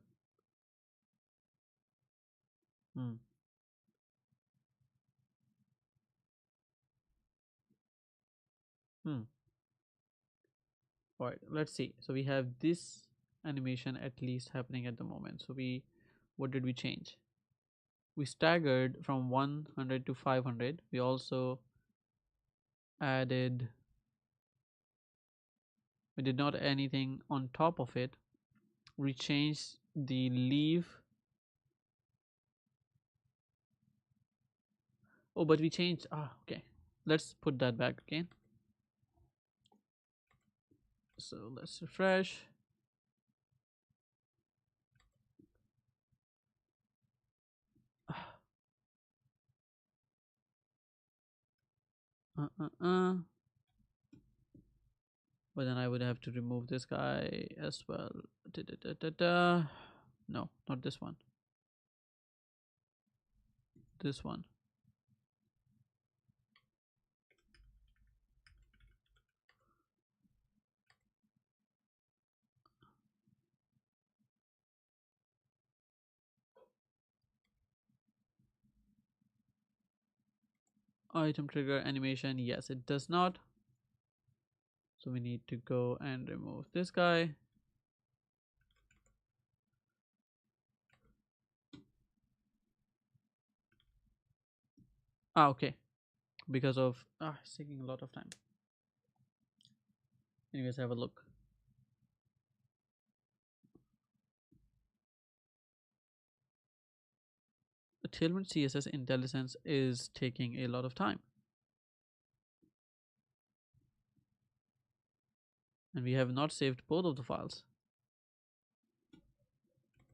Hmm. Hmm. All right, let's see. So we have this animation at least happening at the moment. So what did we change? We staggered from 100 to 500. We also added, we did not add anything on top of it. We changed the leave. Oh, but we changed, okay. Let's put that back again. So let's refresh. But then I would have to remove this guy as well. Da, da, da, da, da. No, not this one. This one. Item trigger animation. Yes, it does not. So we need to go and remove this guy. Okay. Because of it's taking a lot of time. Anyways, have a look. The Tailwind CSS IntelliSense is taking a lot of time. and we have not saved both of the files.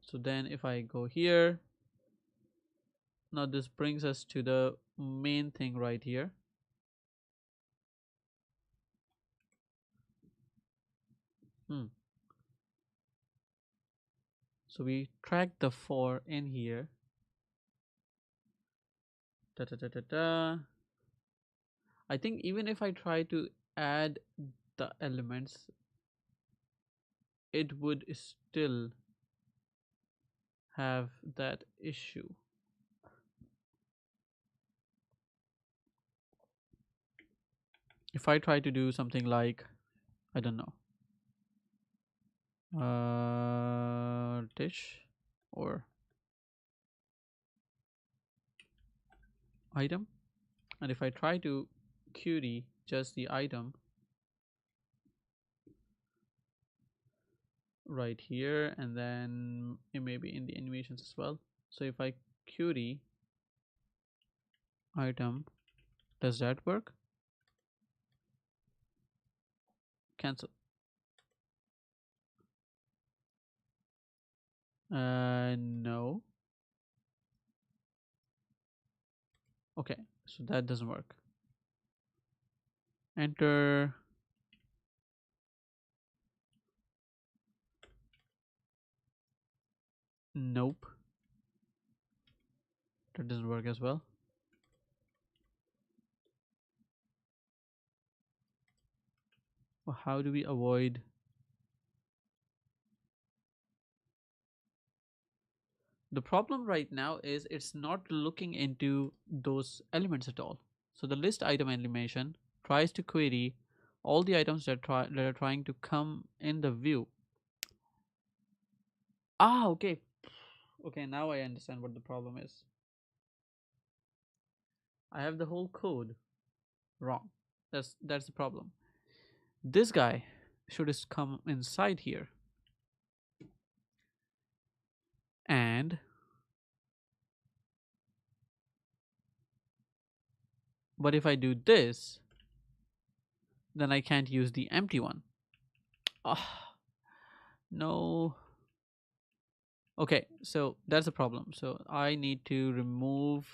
So then if I go here, now this brings us to the main thing right here. So we track the for in here. Da, da, da, da, da. I think even if I try to add the elements, it would still have that issue. If I try to do something like, I don't know, dish or item, and if I try to query just the item right here, and then it may be in the animations as well. So if I query item, does that work? Cancel. No. Okay, so that doesn't work. Enter. Nope. That doesn't work as well. Well, how do we avoid? The problem right now is it's not looking into those elements at all. So the list item animation tries to query all the items that are trying to come in the view. Ah, okay. Okay, now I understand what the problem is. I have the whole code wrong. That's the problem. This guy should just come inside here. And but if I do this, then I can't use the empty one. Ah, no. Okay, so that's a problem. So I need to remove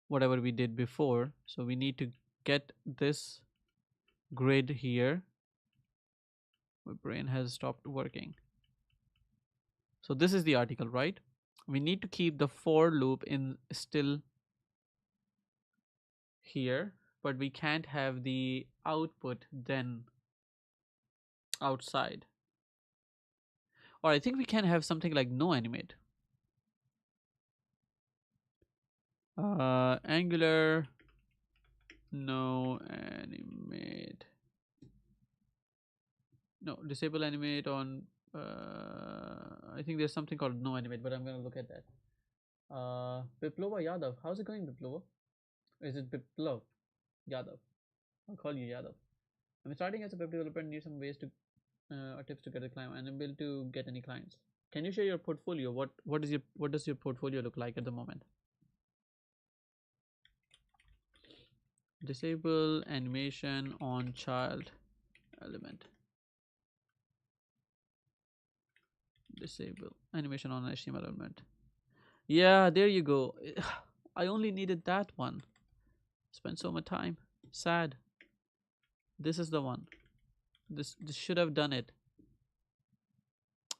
whatever we did before. So we need to get this grid here. My brain has stopped working. So this is the article, right? We need to keep the for loop in still here, but we can't have the output then outside. Or I think we can have something like no animate. Angular no animate. No, disable animate on. I think there's something called no animate, but I'm gonna look at that. Biplova Yadav, how's it going, Biplova? Is it Biplov Yadav? I'll call you Yadav. I'm starting as a web developer and need some ways to or tips to get a client. I'm able to get any clients. Can you share your portfolio? What does your portfolio look like at the moment? Disable animation on child element. Disable animation on HTML element. Yeah, there you go. I only needed that one. Spent so much time. Sad. This is the one. This should have done it.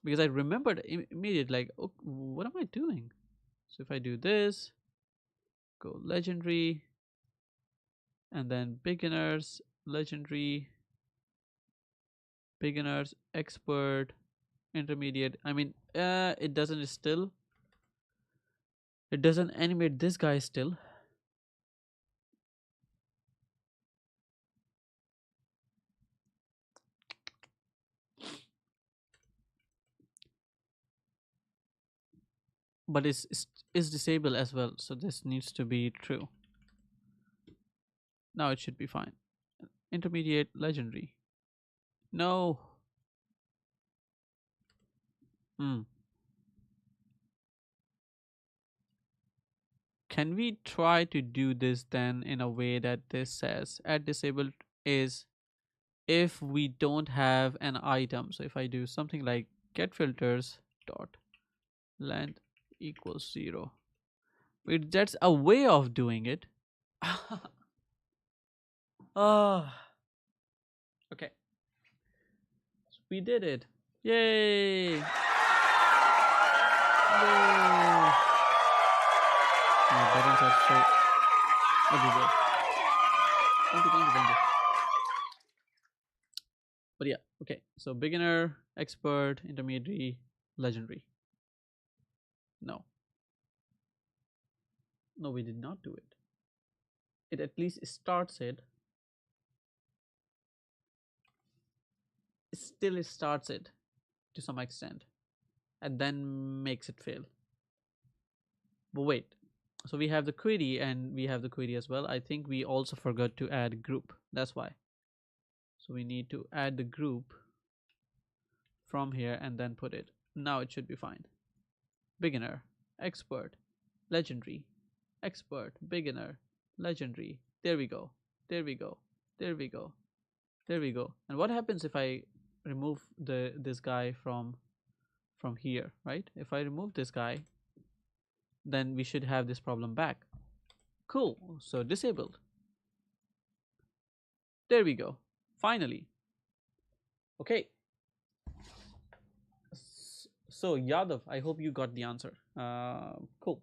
Because I remembered immediately, like, oh, what am I doing? So if I do this, go legendary, and then beginners, legendary, beginners, expert, intermediate. I mean, it doesn't animate this guy still. But it's disabled as well, so this needs to be true. Now it should be fine. Intermediate, legendary. No. Hmm. Can we try to do this then in a way that this says add disabled is if we don't have an item. So if I do something like get filters dot length equals 0, that's a way of doing it. Ah, okay, so we did it. Yay! Yay! My buttons are so everywhere. Thank you. But yeah, okay. So beginner, expert, intermediary, legendary. No, no, we did not do it. It at least starts it. Still, it starts it to some extent, and then makes it fail. But wait, so we have the query and we have the query as well. I think we also forgot to add group. That's why. So we need to add the group from here and then put it. Now it should be fine. Beginner, expert, legendary, expert, beginner, legendary. There we go. There we go. There we go. There we go. And what happens if I remove this guy from here, right? If I remove this guy, then we should have this problem back. Cool. So disabled. There we go. Finally. Okay. So Yadav, I hope you got the answer. Cool.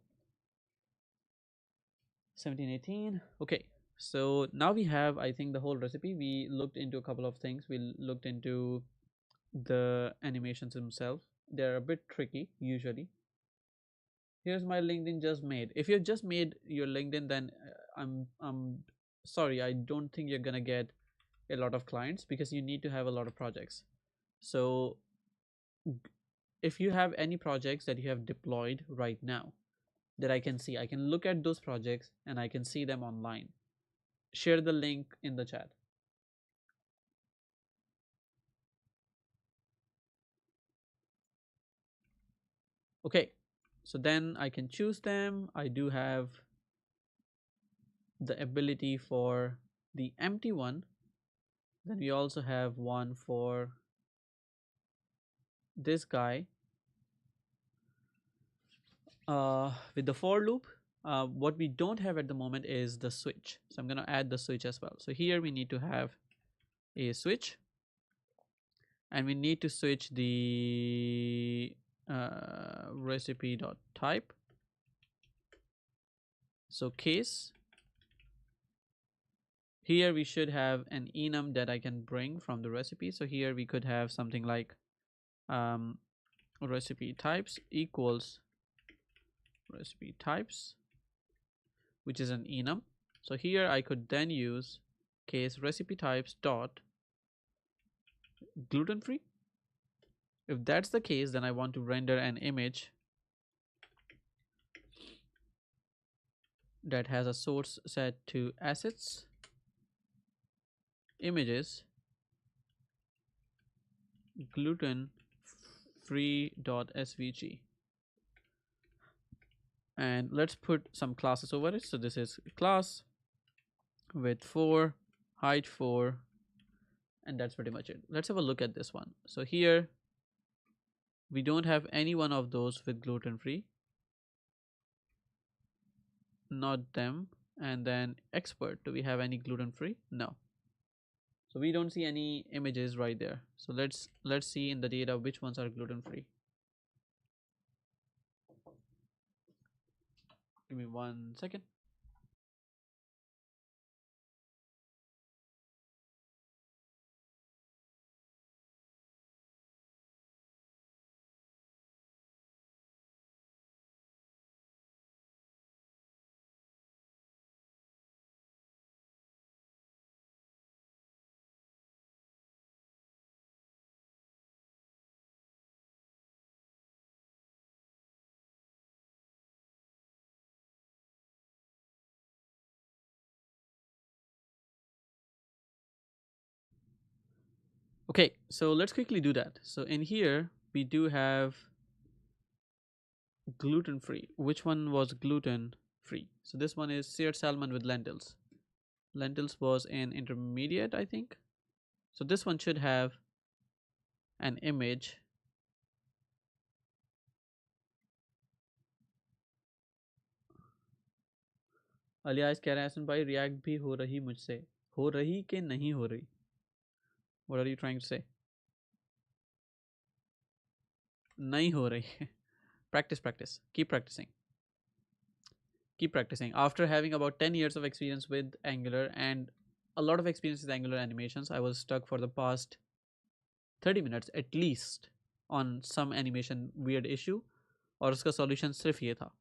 1718. Okay. So now we have, I think, the whole recipe. We looked into a couple of things. We looked into the animations themselves. They're a bit tricky usually. Here's my LinkedIn just made. If you just made your LinkedIn, then I'm sorry, I don't think you're gonna get a lot of clients because you need to have a lot of projects. So if you have any projects that you have deployed right now that I can see, I can look at those projects and I can see them online. Share the link in the chat. Okay, so then I can choose them. I do have the ability for the empty one. Then we also have one for this guy with the for loop. What we don't have at the moment is the switch, so I'm going to add the switch as well. So here we need to have a switch and we need to switch the recipe.type. So case, here we should have an enum that I can bring from the recipe. So here we could have something like recipe types equals recipe types, which is an enum. So here I could then use case recipe types dot gluten free. If that's the case, then I want to render an image that has a source set to assets images gluten free.svg, and let's put some classes over it. So this is class with 4, height 4, and that's pretty much it. Let's have a look at this one. So here we don't have any one of those with gluten free, not them. And then expert, do we have any gluten free? No. So we don't see any images right there. So let's see in the data which ones are gluten free. Give me 1 second. Okay, so let's quickly do that. So in here we do have gluten free. Which one was gluten free? So this one is seared salmon with lentils. Lentils was an intermediate, I think. So this one should have an image. Alias कह रहे हैं हसन भाई react भी हो रही मुझसे हो रही कि नहीं हो रही What are you trying to say? नहीं हो रही practice keep practicing after having about 10 years of experience with Angular and a lot of experience with Angular animations. I was stuck for the past 30 minutes at least on some animation weird issue और उसका solution सिर्फ ये था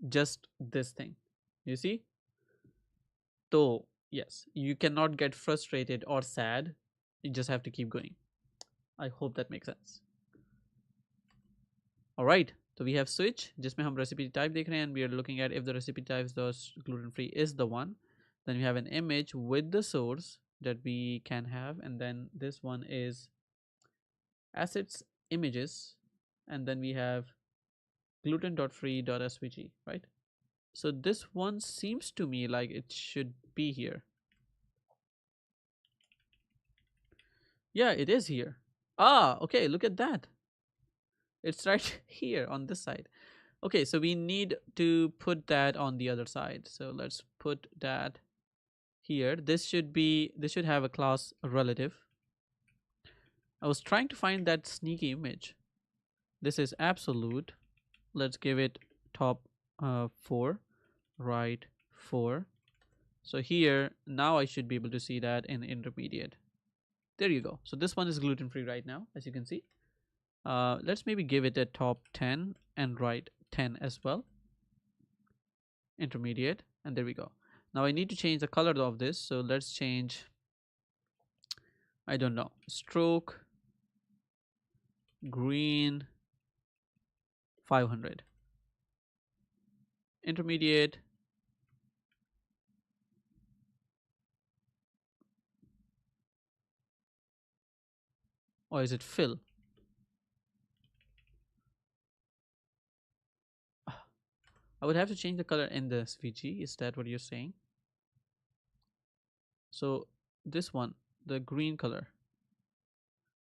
just this thing you see. So yes, you cannot get frustrated or sad, you just have to keep going. I hope that makes sense. Alright, so we have switch जिसमें हम recipe type देख रहे हैं and we are looking at if the recipe type the gluten free is the one. Then we have an image with the source that we can have, and then this one is assets images, and then we have gluten.free.svg, right? So this one seems to me like it should be here. Yeah, it is here. Ah, okay, look at that. It's right here on this side. Okay, so we need to put that on the other side. So let's put that here. This should have a class relative. I was trying to find that sneaky image. This is absolute. Let's give it top 4, right 4. So here now I should be able to see that in intermediate. There you go. So this one is gluten free right now, as you can see. Let's maybe give it a top 10 and right 10 as well. Intermediate, and there we go. Now I need to change the color of this, so let's change, I don't know, stroke green 500. Intermediate, or is it fill? I would have to change the color in the SVG. Is that what you're saying? So this one, the green color,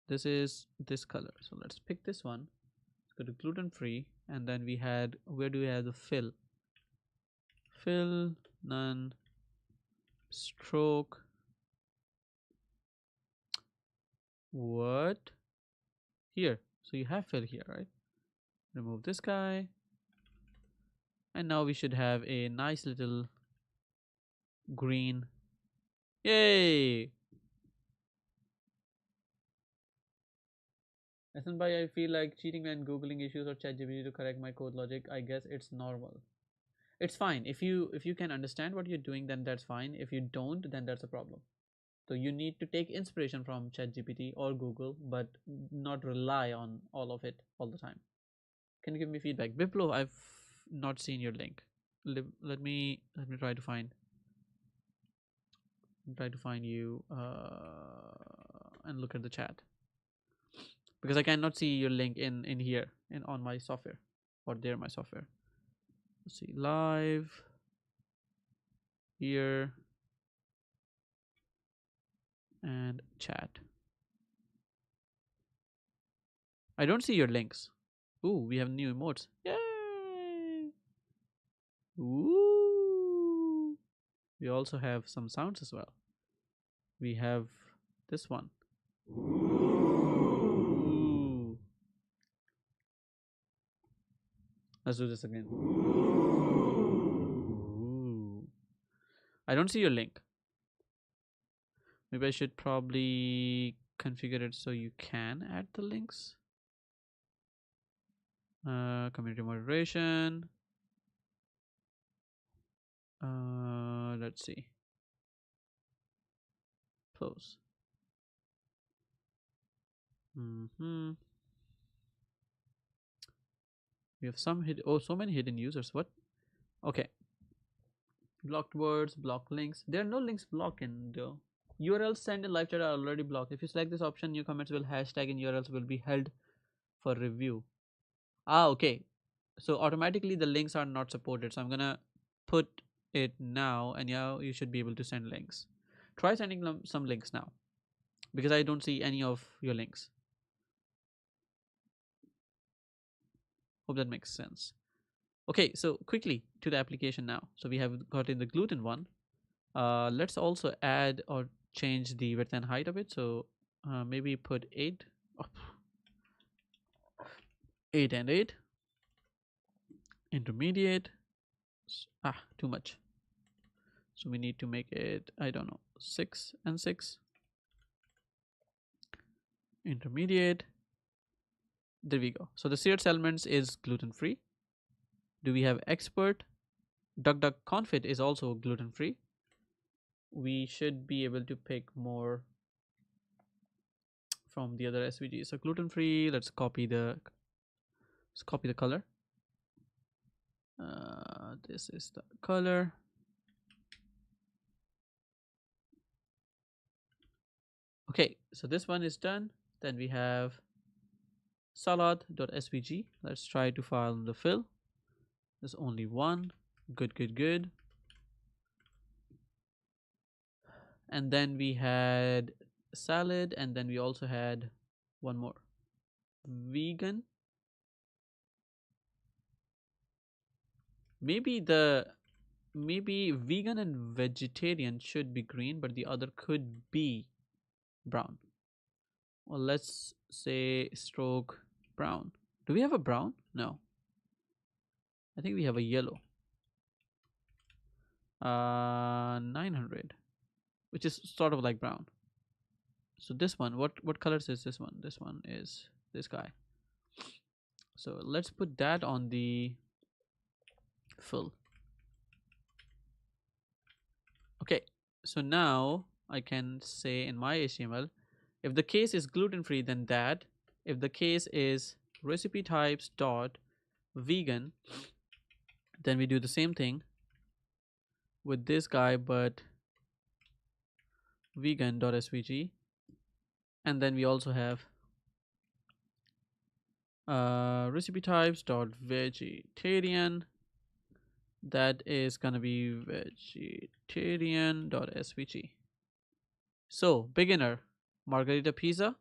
this is this color. So let's pick this one. Let's go to gluten free, and then we had, where do we have the fill? Fill, none, stroke. What? Here. So you have fill here, right? Remove this guy. And now we should have a nice little green. Yay! Listen, by I feel like cheating when googling issues or ChatGPT to correct my code logic. I guess it's normal. It's fine if you can understand what you're doing, then that's fine. If you don't, then that's a problem. So you need to take inspiration from ChatGPT or Google, but not rely on all of it all the time. Can you give me feedback? Biplo, I've not seen your link. Let me try to find you and look at the chat, because I cannot see your link in here in on my software or there my software. Let's see, live here and chat. I don't see your links. Ooh, we have new emotes. Yay! Ooh. We also have some sounds as well. We have this one. Ooh. Let's do this again. Ooh. I don't see your link. Maybe I should probably configure it so you can add the links. Community moderation. Let's see. Close. We have some so many hidden users. What? Okay. Blocked words, blocked links. There are no links blocked in the URLs sent in live chat are already blocked. If you select this option, new comments will hashtag and URLs will be held for review. Ah, okay. So automatically the links are not supported. So I'm gonna put it now, and now you should be able to send links. Try sending them some links now. because I don't see any of your links. Hope that makes sense. Okay, so quickly to the application now. So we have got in the gluten one. Let's also add or change the width and height of it. So maybe put 8, 8 and 8, intermediate. Too much. So we need to make it, I don't know, 6 and 6, intermediate. There we go. So the CSS elements is gluten free. Do we have expert? Duck confit is also gluten free. We should be able to pick more from the other SVG. So gluten free. Let's copy the color. This is the color. Okay, so this one is done. Then we have salad.svg. Let's try to file the fill. There's only one. Good. And then we had salad, and then we also had one more, vegan. Maybe vegan and vegetarian should be green, but the other could be brown. Well, let's say stroke brown. Do we have a brown? No, I think we have a yellow. 900, which is sort of like brown. So this one, what colors is this one? This one is this guy. So let's put that on the fill. Okay, so now I can say in my HTML, if the case is gluten free, then that. If the case is recipe types dot vegan, then we do the same thing with this guy, but vegan.svg. And then we also have recipe types dot vegetarian. That is gonna be vegetarian.svg. So beginner margarita pizza.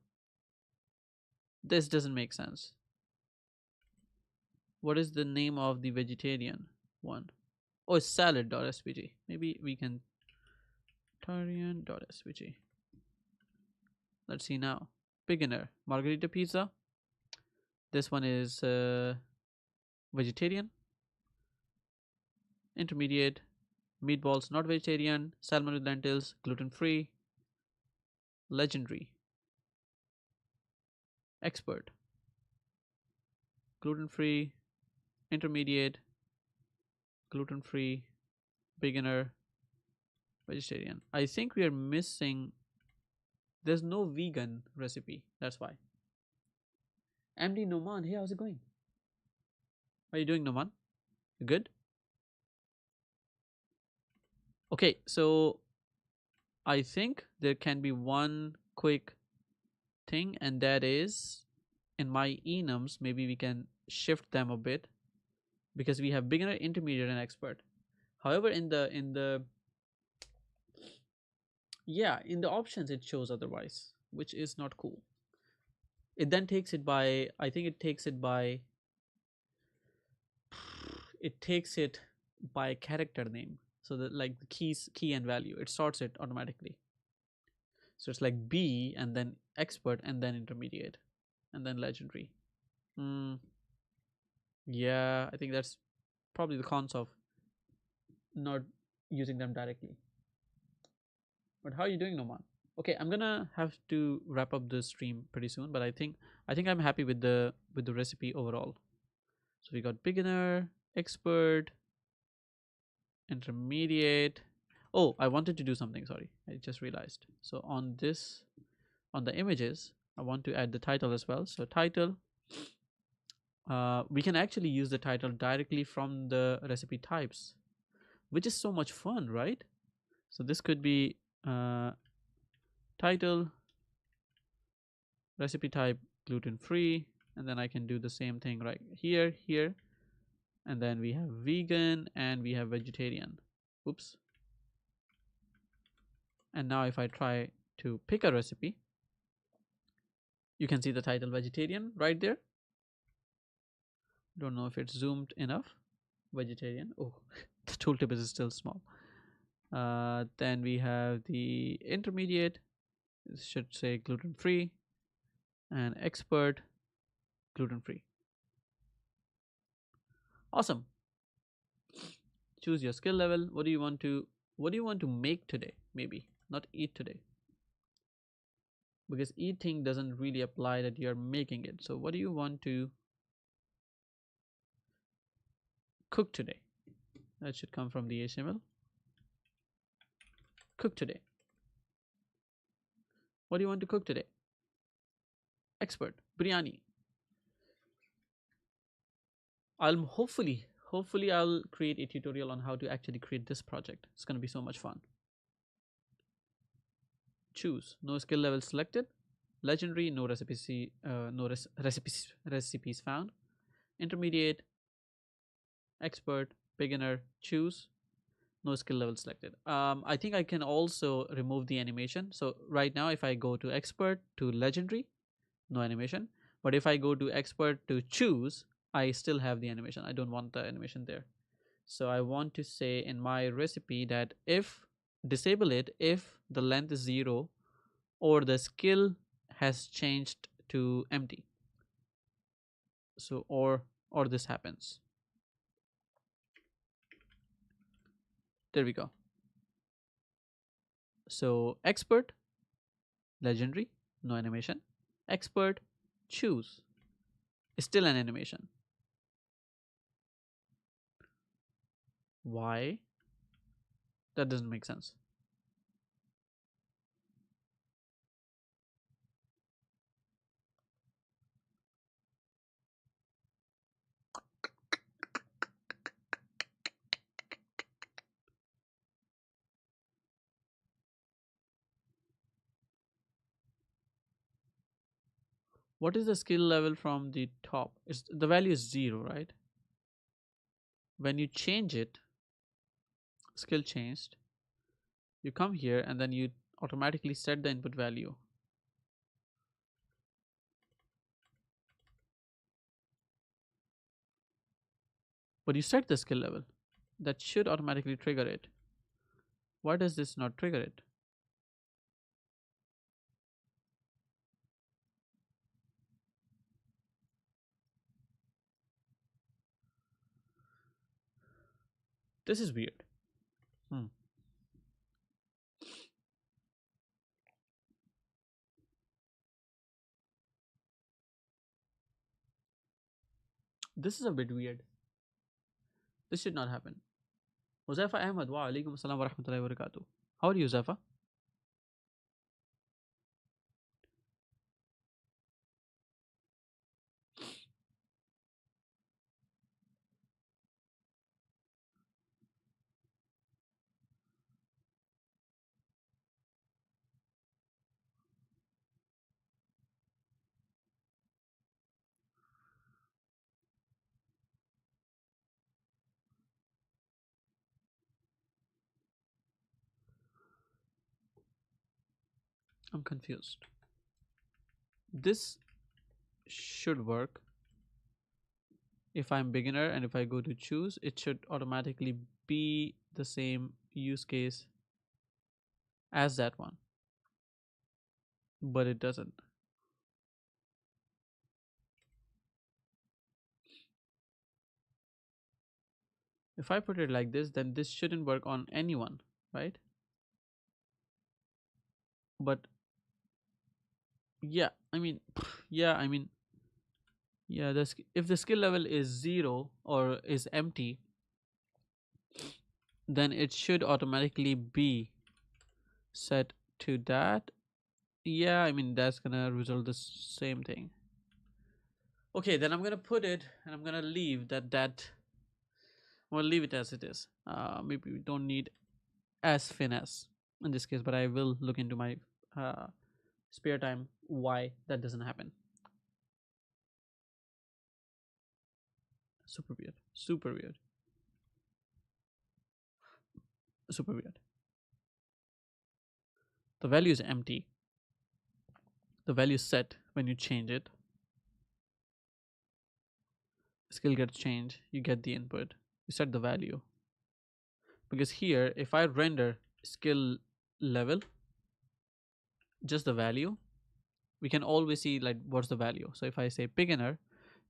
This doesn't make sense. What is the name of the vegetarian one? Oh, it's salad.svg. Maybe we can vegetarian.svg. Let's see now. Beginner margarita pizza. This one is vegetarian. Intermediate meatballs not vegetarian. Salmon with lentils, gluten free. Legendary. Expert. Gluten free. Intermediate. Gluten free. Beginner. Vegetarian. I think we are missing. There's no vegan recipe. That's why. MD Noman. Hey, how's it going? How are you doing, Noman? You good? Okay, so I think there can be one quick thing, and that is in my enums, maybe we can shift them a bit because we have beginner, intermediate, and expert. However, in the options it shows otherwise, which is not cool. It then takes it by, I think it takes it by character name. So that like the key and value, it sorts it automatically. So it's like B and then expert and then intermediate and then legendary. Yeah, I think that's probably the cons of not using them directly. But how are you doing, Noman? Okay, I'm gonna have to wrap up the stream pretty soon, but I think I'm happy with the recipe overall. So we got beginner, expert, intermediate. Oh, I wanted to do something, sorry, I just realized. So on the images, I want to add the title as well. So title, we can actually use the title directly from the recipe types, which is so much fun, right? So this could be title, recipe type gluten free, and then I can do the same thing right here, and then we have vegan and we have vegetarian. Oops. And now if I try to pick a recipe, You can see the title vegetarian right there. Don't know if it's zoomed enough. Vegetarian. Oh, the tooltip is still small. Then we have the intermediate. It should say gluten free, and expert, gluten free. Awesome. Choose your skill level. What do you want to make today? Maybe not eat today, because eating doesn't really apply that you're making it. So what do you want to cook today? That should come from the HTML. Cook today. What do you want to cook today? Expert, biryani. I'll hopefully I'll create a tutorial on how to actually create this project. It's going to be so much fun. Choose. No skill level selected. Legendary. No recipes found. Intermediate. Expert. Beginner. Choose. No skill level selected. I think I can also remove the animation. So right now, if I go to expert to legendary, no animation. But if I go to expert to choose, I still have the animation. I don't want the animation there. So I want to say in my recipe that if disable it if the length is 0 or the skill has changed to empty. So or this happens. There we go. So expert, legendary, no animation. Expert, choose, still an animation. Why? That doesn't make sense. What is the skill level from the top? Is the value is 0, right? When you change it, skill changed, you come here and then you automatically set the input value. But you set the skill level. That should automatically trigger it. Why does this not trigger it? This is weird. Hmm. This is a bit weird. This should not happen. Huzaifa Ahmed, wa alaikum assalam wa rahmatullahi wa barakatuh. How are you, Huzaifa? I'm confused. This should work if I'm beginner, and if I go to choose, it should automatically be the same use case as that one. But it doesn't. If I put it like this, then this shouldn't work on anyone, right? But yeah, I mean, yeah, I mean, yeah, if the skill level is 0 or is empty, then it should automatically be set to that. Yeah, I mean, that's gonna result the same thing. Okay, then I'm gonna put it and I'm gonna leave that. Well, leave it as it is. Maybe we don't need as finesse in this case, but I will look into my uh, spare time why that doesn't happen. Super weird. Super weird. Super weird. The value is empty. The value is set, when you change it, skill gets changed, you get the input, you set the value. Because here, if I render skill level, just the value, we can always see like what's the value. So if I say beginner,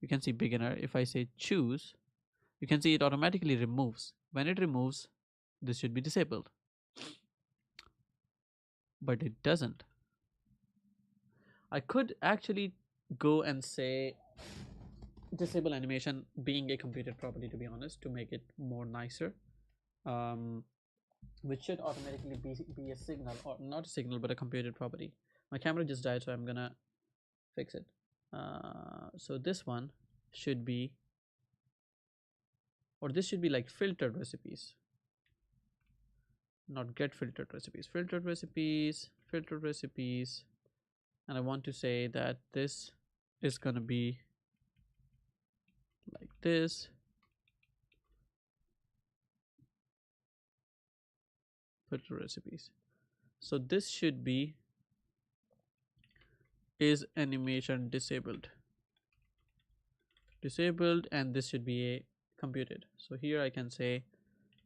you can see beginner. If I say choose, you can see it automatically removes. When it removes, this should be disabled, but it doesn't. I could actually go and say disable animation being a computed property, to be honest, to make it more nicer, um, which should automatically be a signal, or not a signal but a computed property. My camera just died, so I'm gonna fix it. So this one should be, or this should be like filtered recipes, not get filtered recipes, filtered recipes, filtered recipes. And I want to say that this is gonna be like this, filter recipes. So this should be is animation disabled, and this should be a computed. So here I can say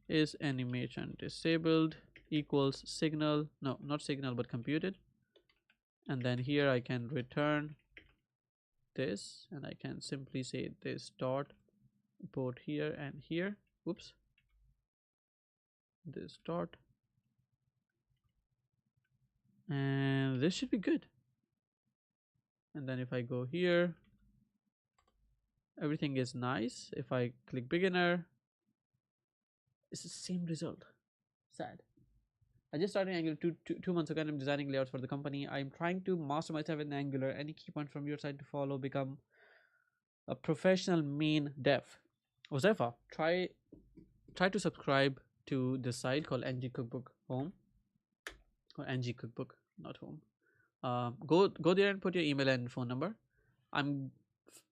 is animation disabled equals signal, no, not signal but computed. And then here I can return this, and I can simply say this dot port here and here, whoops, this dot, and this should be good. And then if I go here, everything is nice. If I click beginner, it's the same result. Sad. I just started Angular two months ago, and I'm designing layouts for the company. I'm trying to master myself in Angular. Any key point from your side to follow, become a professional mean dev? Josefa, try to subscribe to this site called NG Cookbook Home, or NG Cookbook, not home. Go there and put your email and phone number. I'm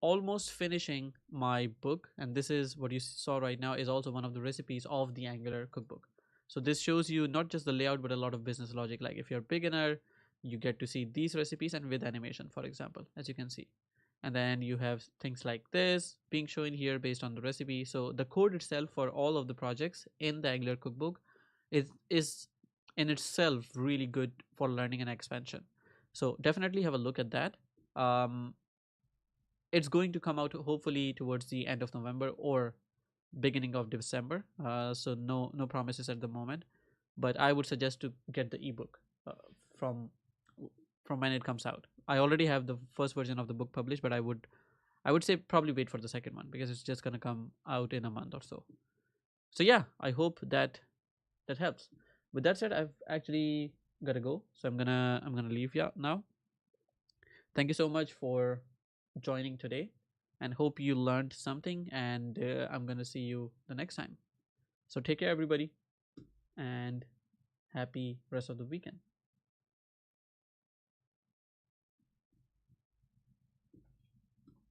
almost finishing my book, and this is what you saw right now is also one of the recipes of the Angular Cookbook. So this shows you not just the layout but a lot of business logic. Like if you're a beginner, you get to see these recipes and with animation, for example, as you can see. And then you have things like this being shown here based on the recipe. So the code itself for all of the projects in the Angular Cookbook is in itself really good for learning and expansion. So definitely have a look at that. It's going to come out hopefully towards the end of November or beginning of December. So no promises at the moment, but I would suggest to get the ebook from when it comes out. I already have the first version of the book published, but I would say probably wait for the second one because it's just gonna come out in a month or so. So yeah, I hope that helps. With that said, I've actually gotta go, so I'm gonna leave you now. Thank you so much for joining today, and hope you learned something, and I'm gonna see you the next time. So take care everybody, and happy rest of the weekend.